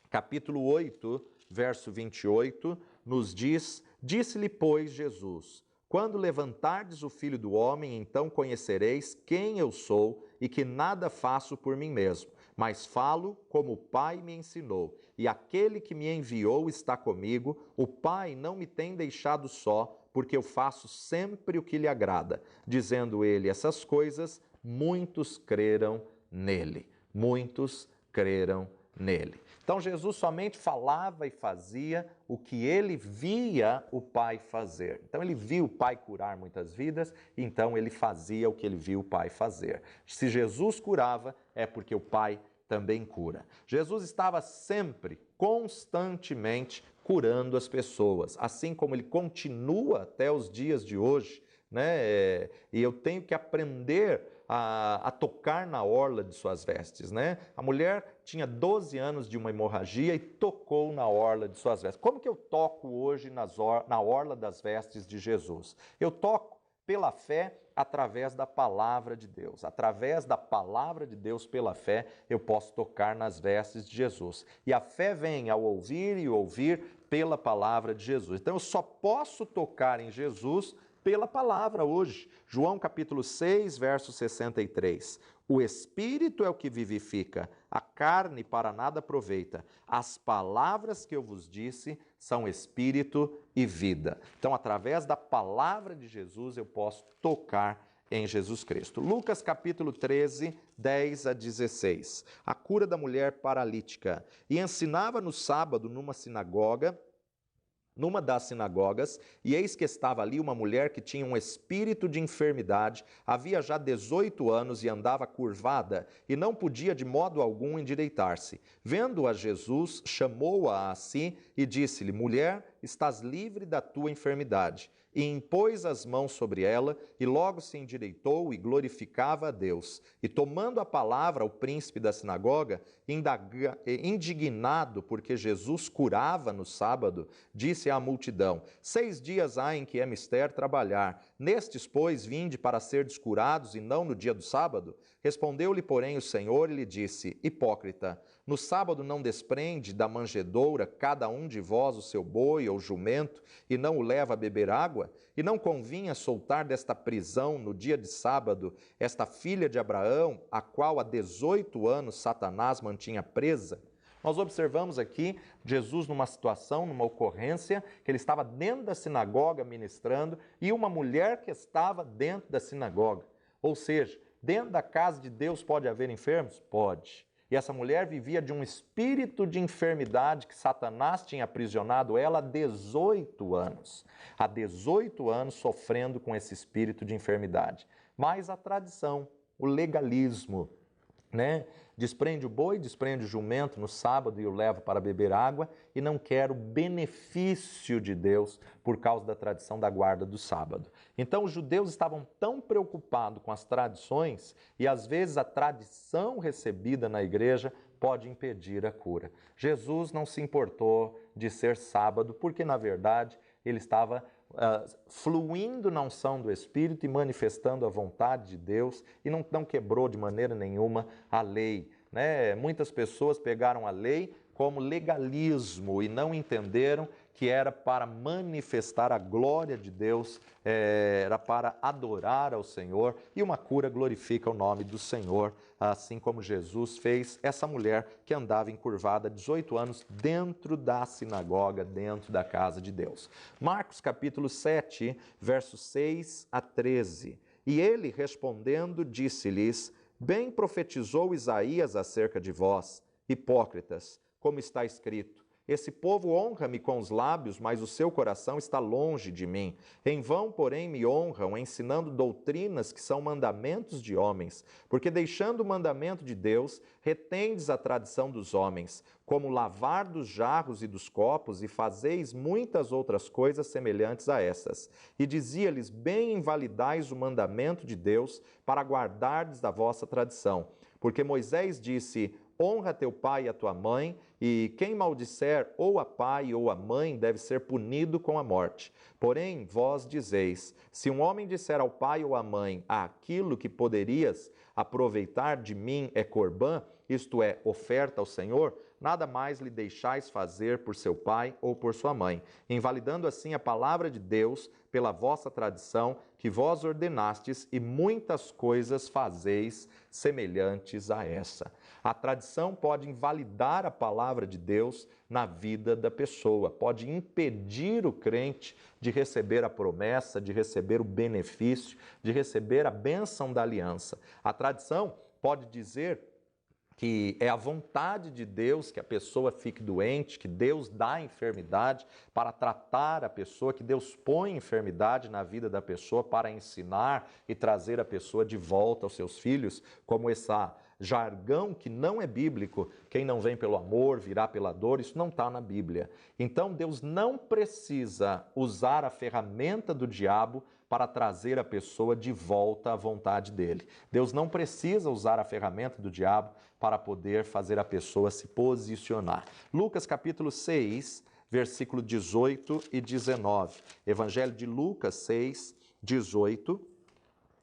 capítulo 8, verso 28, nos diz: Disse-lhe, pois, Jesus: Quando levantardes o Filho do Homem, então conhecereis quem eu sou e que nada faço por mim mesmo, mas falo como o Pai me ensinou. E aquele que me enviou está comigo. O Pai não me tem deixado só, porque eu faço sempre o que lhe agrada. Dizendo ele essas coisas, muitos creram nele. Muitos creram nele. Então Jesus somente falava e fazia o que ele via o Pai fazer. Então ele viu o Pai curar muitas vidas, então ele fazia o que ele viu o Pai fazer. Se Jesus curava, é porque o Pai também cura. Jesus estava sempre, constantemente, curando as pessoas, assim como ele continua até os dias de hoje, né? E eu tenho que aprender a tocar na orla de suas vestes, né? A mulher tinha 12 anos de uma hemorragia e tocou na orla de suas vestes. Como que eu toco hoje na orla das vestes de Jesus? Eu toco pela fé, através da palavra de Deus. Através da palavra de Deus, pela fé, eu posso tocar nas vestes de Jesus. E a fé vem ao ouvir e ouvir pela palavra de Jesus. Então eu só posso tocar em Jesus pela palavra hoje. João capítulo 6, verso 63. O Espírito é o que vivifica, a carne para nada aproveita. As palavras que eu vos disse são Espírito e vida. Então, através da palavra de Jesus, eu posso tocar em Jesus Cristo. Lucas capítulo 13, 10 a 16. A cura da mulher paralítica. E ensinava no sábado numa das sinagogas, e eis que estava ali uma mulher que tinha um espírito de enfermidade, havia já 18 anos e andava curvada, e não podia de modo algum endireitar-se. Vendo-a Jesus, chamou-a a si e disse-lhe: Mulher, estás livre da tua enfermidade. E impôs as mãos sobre ela, e logo se endireitou e glorificava a Deus. E tomando a palavra o príncipe da sinagoga, indignado porque Jesus curava no sábado, disse à multidão: 6 dias há em que é mister trabalhar. Nestes, pois, vinde para serdes curados, e não no dia do sábado? Respondeu-lhe, porém, o Senhor e lhe disse: Hipócrita, no sábado não desprende da manjedoura cada um de vós o seu boi ou jumento, e não o leva a beber água? E não convinha soltar desta prisão no dia de sábado esta filha de Abraão, a qual há 18 anos Satanás mantinha presa? Nós observamos aqui Jesus numa situação, numa ocorrência, que ele estava dentro da sinagoga ministrando e uma mulher que estava dentro da sinagoga. Ou seja, dentro da casa de Deus pode haver enfermos? Pode. E essa mulher vivia de um espírito de enfermidade que Satanás tinha aprisionado ela há 18 anos. Há 18 anos sofrendo com esse espírito de enfermidade. Mas a tradição, o legalismo, né? Desprende o boi, desprende o jumento no sábado e o leva para beber água e não quer o benefício de Deus por causa da tradição da guarda do sábado. Então os judeus estavam tão preocupados com as tradições e às vezes a tradição recebida na igreja pode impedir a cura. Jesus não se importou de ser sábado porque na verdade ele estava fluindo na unção do Espírito e manifestando a vontade de Deus e não quebrou de maneira nenhuma a lei, né? Muitas pessoas pegaram a lei como legalismo e não entenderam que era para manifestar a glória de Deus, era para adorar ao Senhor, e uma cura glorifica o nome do Senhor, assim como Jesus fez essa mulher que andava encurvada há 18 anos dentro da sinagoga, dentro da casa de Deus. Marcos capítulo 7, versos 6 a 13. E ele respondendo disse-lhes: Bem profetizou Isaías acerca de vós, hipócritas, como está escrito: Esse povo honra-me com os lábios, mas o seu coração está longe de mim. Em vão, porém, me honram, ensinando doutrinas que são mandamentos de homens. Porque deixando o mandamento de Deus, retendes a tradição dos homens, como lavar dos jarros e dos copos, e fazeis muitas outras coisas semelhantes a essas. E dizia-lhes: Bem invalidais o mandamento de Deus, para guardardes da vossa tradição. Porque Moisés disse: Honra teu pai e a tua mãe, e quem maldisser ou a pai ou a mãe deve ser punido com a morte. Porém, vós dizeis: se um homem disser ao pai ou à mãe: aquilo que poderias aproveitar de mim é corbã, isto é, oferta ao Senhor, nada mais lhe deixais fazer por seu pai ou por sua mãe, invalidando assim a palavra de Deus pela vossa tradição, que vós ordenastes, e muitas coisas fazeis semelhantes a essa. A tradição pode invalidar a palavra de Deus na vida da pessoa, pode impedir o crente de receber a promessa, de receber o benefício, de receber a bênção da aliança. A tradição pode dizer que é a vontade de Deus que a pessoa fique doente, que Deus dá enfermidade para tratar a pessoa, que Deus põe enfermidade na vida da pessoa para ensinar e trazer a pessoa de volta aos seus filhos, como essa jargão que não é bíblico: quem não vem pelo amor virá pela dor. Isso não está na Bíblia. Então Deus não precisa usar a ferramenta do diabo para trazer a pessoa de volta à vontade dele. Deus não precisa usar a ferramenta do diabo para poder fazer a pessoa se posicionar. Lucas capítulo 6, versículo 18 e 19. Evangelho de Lucas 6, 18.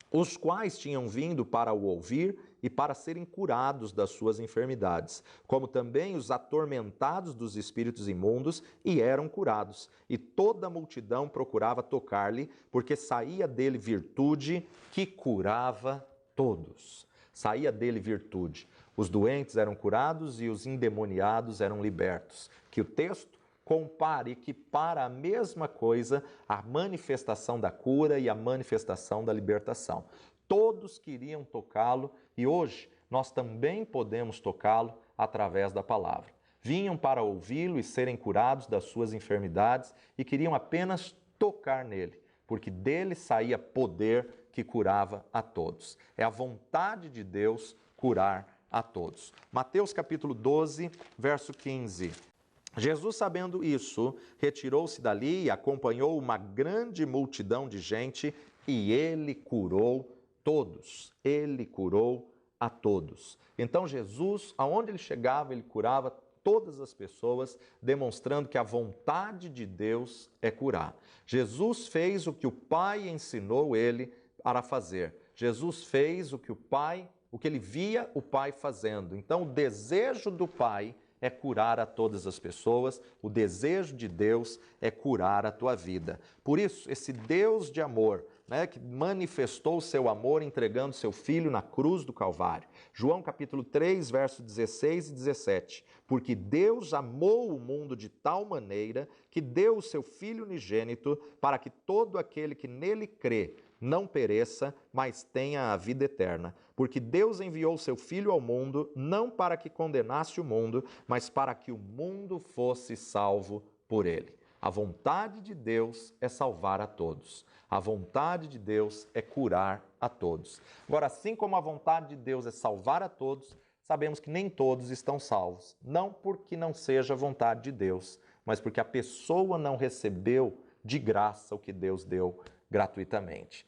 Os quais tinham vindo para o ouvir e para serem curados das suas enfermidades, como também os atormentados dos espíritos imundos, e eram curados. E toda a multidão procurava tocar-lhe, porque saía dele virtude que curava todos. Saía dele virtude. Os doentes eram curados e os endemoniados eram libertos. Que o texto compare e equipara a mesma coisa, a manifestação da cura e a manifestação da libertação. Todos queriam tocá-lo e hoje nós também podemos tocá-lo através da palavra. Vinham para ouvi-lo e serem curados das suas enfermidades e queriam apenas tocar nele, porque dele saía poder que curava a todos. É a vontade de Deus curar a todos. Mateus capítulo 12, verso 15. Jesus, sabendo isso, retirou-se dali e acompanhou uma grande multidão de gente e ele curou todos. Ele curou a todos. Então Jesus, aonde ele chegava, ele curava todas as pessoas, demonstrando que a vontade de Deus é curar. Jesus fez o que o Pai ensinou ele para fazer. Jesus fez o que ele via o Pai fazendo. Então o desejo do Pai é curar a todas as pessoas, o desejo de Deus é curar a tua vida. Por isso, esse Deus de amor, que manifestou o seu amor entregando seu Filho na cruz do Calvário. João capítulo 3, versos 16 e 17. Porque Deus amou o mundo de tal maneira que deu o seu Filho unigênito para que todo aquele que nele crê não pereça, mas tenha a vida eterna. Porque Deus enviou seu Filho ao mundo, não para que condenasse o mundo, mas para que o mundo fosse salvo por ele. A vontade de Deus é salvar a todos. A vontade de Deus é curar a todos. Agora, assim como a vontade de Deus é salvar a todos, sabemos que nem todos estão salvos. Não porque não seja a vontade de Deus, mas porque a pessoa não recebeu de graça o que Deus deu gratuitamente.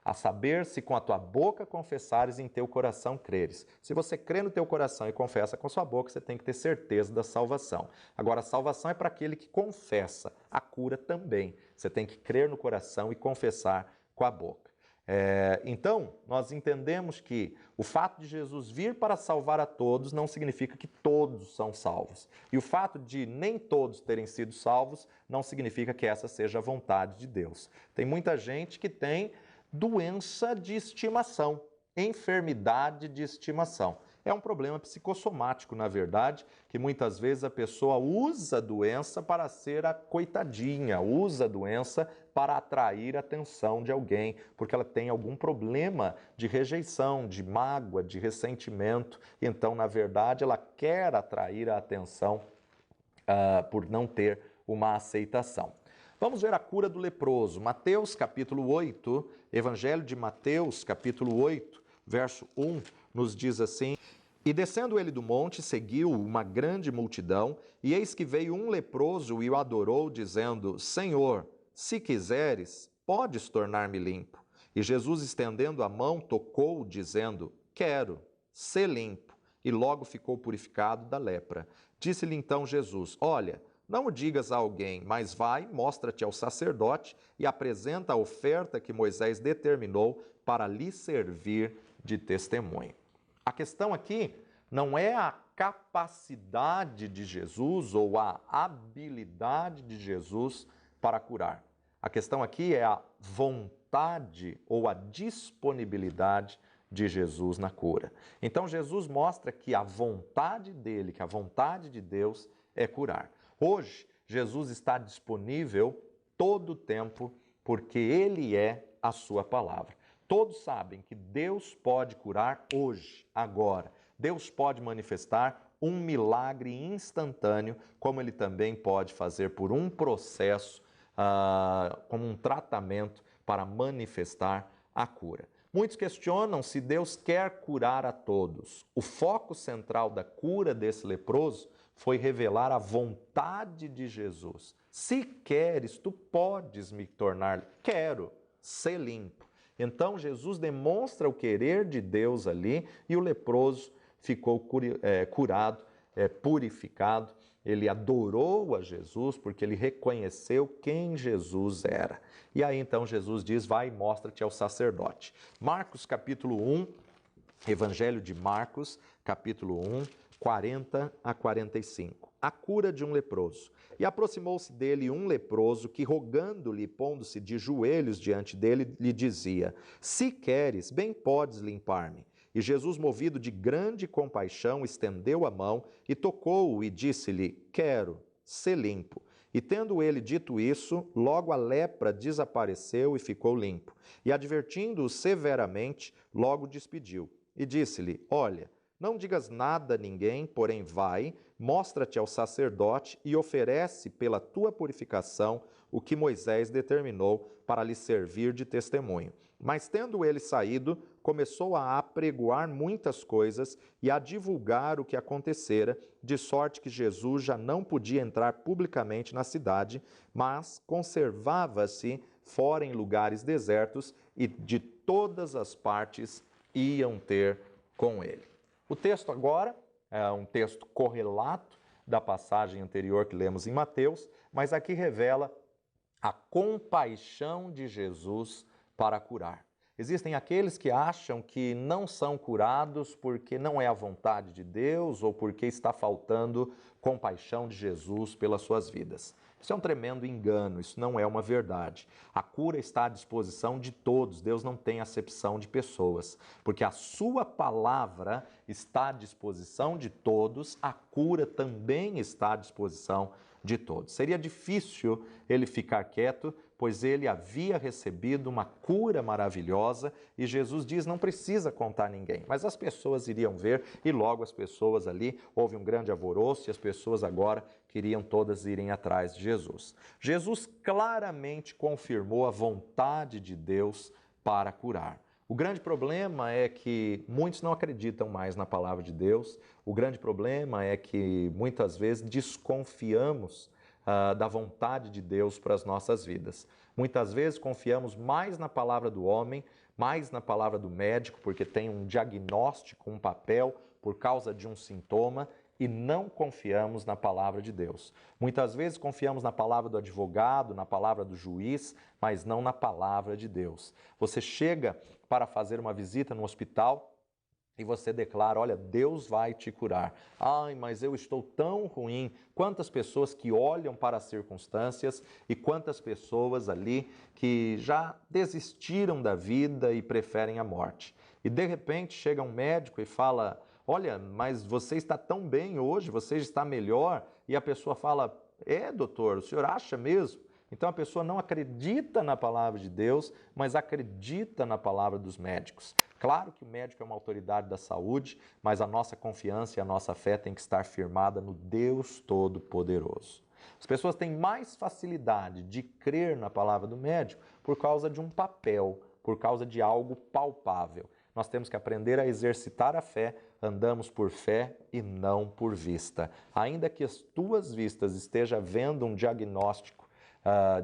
A saber, se com a tua boca confessares e em teu coração creres. Se você crê no teu coração e confessa com a sua boca, você tem que ter certeza da salvação. Agora, a salvação é para aquele que confessa, a cura também. Você tem que crer no coração e confessar com a boca. Então, nós entendemos que o fato de Jesus vir para salvar a todos não significa que todos são salvos. E o fato de nem todos terem sido salvos não significa que essa seja a vontade de Deus. Tem muita gente que tem doença de estimação, enfermidade de estimação. É um problema psicossomático, na verdade, que muitas vezes a pessoa usa a doença para ser a coitadinha, usa a doença para atrair a atenção de alguém, porque ela tem algum problema de rejeição, de mágoa, de ressentimento. Então, na verdade, ela quer atrair a atenção por não ter uma aceitação. Vamos ver a cura do leproso. Mateus capítulo 8, Evangelho de Mateus capítulo 8, verso 1, nos diz assim: E descendo ele do monte, seguiu uma grande multidão, e eis que veio um leproso e o adorou, dizendo: Senhor, se quiseres, podes tornar-me limpo. E Jesus, estendendo a mão, tocou-o, dizendo: Quero, sê limpo. E logo ficou purificado da lepra. Disse-lhe então Jesus: Olha, não o digas a alguém, mas vai, mostra-te ao sacerdote e apresenta a oferta que Moisés determinou para lhe servir de testemunho. A questão aqui não é a capacidade de Jesus ou a habilidade de Jesus para curar. A questão aqui é a vontade ou a disponibilidade de Jesus na cura. Então Jesus mostra que a vontade dele, que a vontade de Deus é curar. Hoje, Jesus está disponível todo o tempo porque ele é a sua palavra. Todos sabem que Deus pode curar hoje, agora. Deus pode manifestar um milagre instantâneo, como ele também pode fazer por um processo, como um tratamento para manifestar a cura. Muitos questionam se Deus quer curar a todos. O foco central da cura desse leproso foi revelar a vontade de Jesus. Se queres, tu podes me tornar. Quero ser limpo. Então Jesus demonstra o querer de Deus ali e o leproso ficou curado, purificado. Ele adorou a Jesus porque ele reconheceu quem Jesus era. E aí então Jesus diz, vai e mostra-te ao sacerdote. Marcos capítulo 1, Evangelho de Marcos, capítulo 1, 40 a 45. A cura de um leproso. E aproximou-se dele um leproso que, rogando-lhe, pondo-se de joelhos diante dele, lhe dizia, se queres, bem podes limpar-me. E Jesus, movido de grande compaixão, estendeu a mão e tocou-o e disse-lhe, quero ser limpo. E tendo ele dito isso, logo a lepra desapareceu e ficou limpo. E advertindo-o severamente, logo despediu. E disse-lhe, olha, não digas nada a ninguém, porém vai, mostra-te ao sacerdote e oferece pela tua purificação o que Moisés determinou para lhe servir de testemunho. Mas tendo ele saído, começou a apregoar muitas coisas e a divulgar o que acontecera, de sorte que Jesus já não podia entrar publicamente na cidade, mas conservava-se fora em lugares desertos e de todas as partes iam ter com ele. O texto agora é um texto correlato da passagem anterior que lemos em Mateus, mas aqui revela a compaixão de Jesus para curar. Existem aqueles que acham que não são curados porque não é a vontade de Deus ou porque está faltando compaixão de Jesus pelas suas vidas. Isso é um tremendo engano, isso não é uma verdade. A cura está à disposição de todos, Deus não tem acepção de pessoas, porque a sua palavra está à disposição de todos, a cura também está à disposição de todos. Seria difícil ele ficar quieto, pois ele havia recebido uma cura maravilhosa e Jesus diz, não precisa contar a ninguém. Mas as pessoas iriam ver e logo as pessoas ali, houve um grande alvoroço e as pessoas agora queriam todas irem atrás de Jesus. Jesus claramente confirmou a vontade de Deus para curar. O grande problema é que muitos não acreditam mais na palavra de Deus. O grande problema é que muitas vezes desconfiamos da vontade de Deus para as nossas vidas. Muitas vezes confiamos mais na palavra do homem, mais na palavra do médico, porque tem um diagnóstico, um papel por causa de um sintoma, e não confiamos na palavra de Deus. Muitas vezes confiamos na palavra do advogado, na palavra do juiz, mas não na palavra de Deus. Você chega para fazer uma visita no hospital e você declara, olha, Deus vai te curar. Ai, mas eu estou tão ruim. Quantas pessoas que olham para as circunstâncias e quantas pessoas ali que já desistiram da vida e preferem a morte. E de repente chega um médico e fala, olha, mas você está tão bem hoje, você está melhor. E a pessoa fala, doutor, o senhor acha mesmo? Então a pessoa não acredita na palavra de Deus, mas acredita na palavra dos médicos. Claro que o médico é uma autoridade da saúde, mas a nossa confiança e a nossa fé tem que estar firmada no Deus Todo-Poderoso. As pessoas têm mais facilidade de crer na palavra do médico por causa de um papel, por causa de algo palpável. Nós temos que aprender a exercitar a fé, andamos por fé e não por vista. Ainda que as tuas vistas estejam vendo um diagnóstico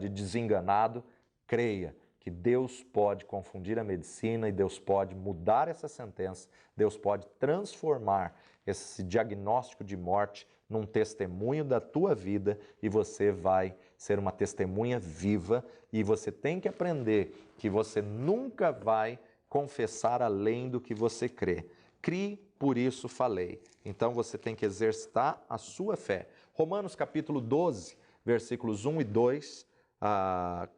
de desenganado, creia que Deus pode confundir a medicina e Deus pode mudar essa sentença, Deus pode transformar esse diagnóstico de morte num testemunho da tua vida e você vai ser uma testemunha viva e você tem que aprender que você nunca vai confessar além do que você crê. Crie, por isso falei. Então você tem que exercitar a sua fé. Romanos capítulo 12, versículos 1 e 2,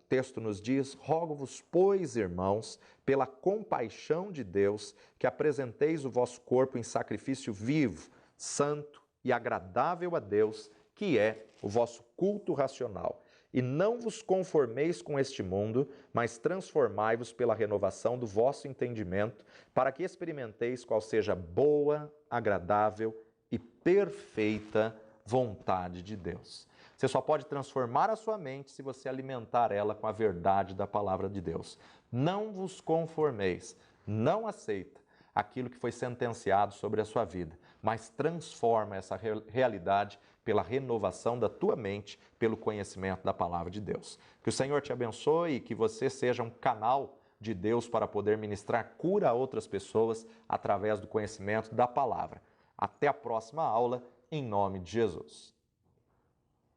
texto nos diz, rogo-vos, pois, irmãos, pela compaixão de Deus, que apresenteis o vosso corpo em sacrifício vivo, santo e agradável a Deus, que é o vosso culto racional. E não vos conformeis com este mundo, mas transformai-vos pela renovação do vosso entendimento, para que experimenteis qual seja a boa, agradável e perfeita vontade de Deus. Você só pode transformar a sua mente se você alimentar ela com a verdade da palavra de Deus. Não vos conformeis, não aceita aquilo que foi sentenciado sobre a sua vida, mas transforma essa realidade pela renovação da tua mente, pelo conhecimento da palavra de Deus. Que o Senhor te abençoe e que você seja um canal de Deus para poder ministrar cura a outras pessoas através do conhecimento da palavra. Até a próxima aula, em nome de Jesus.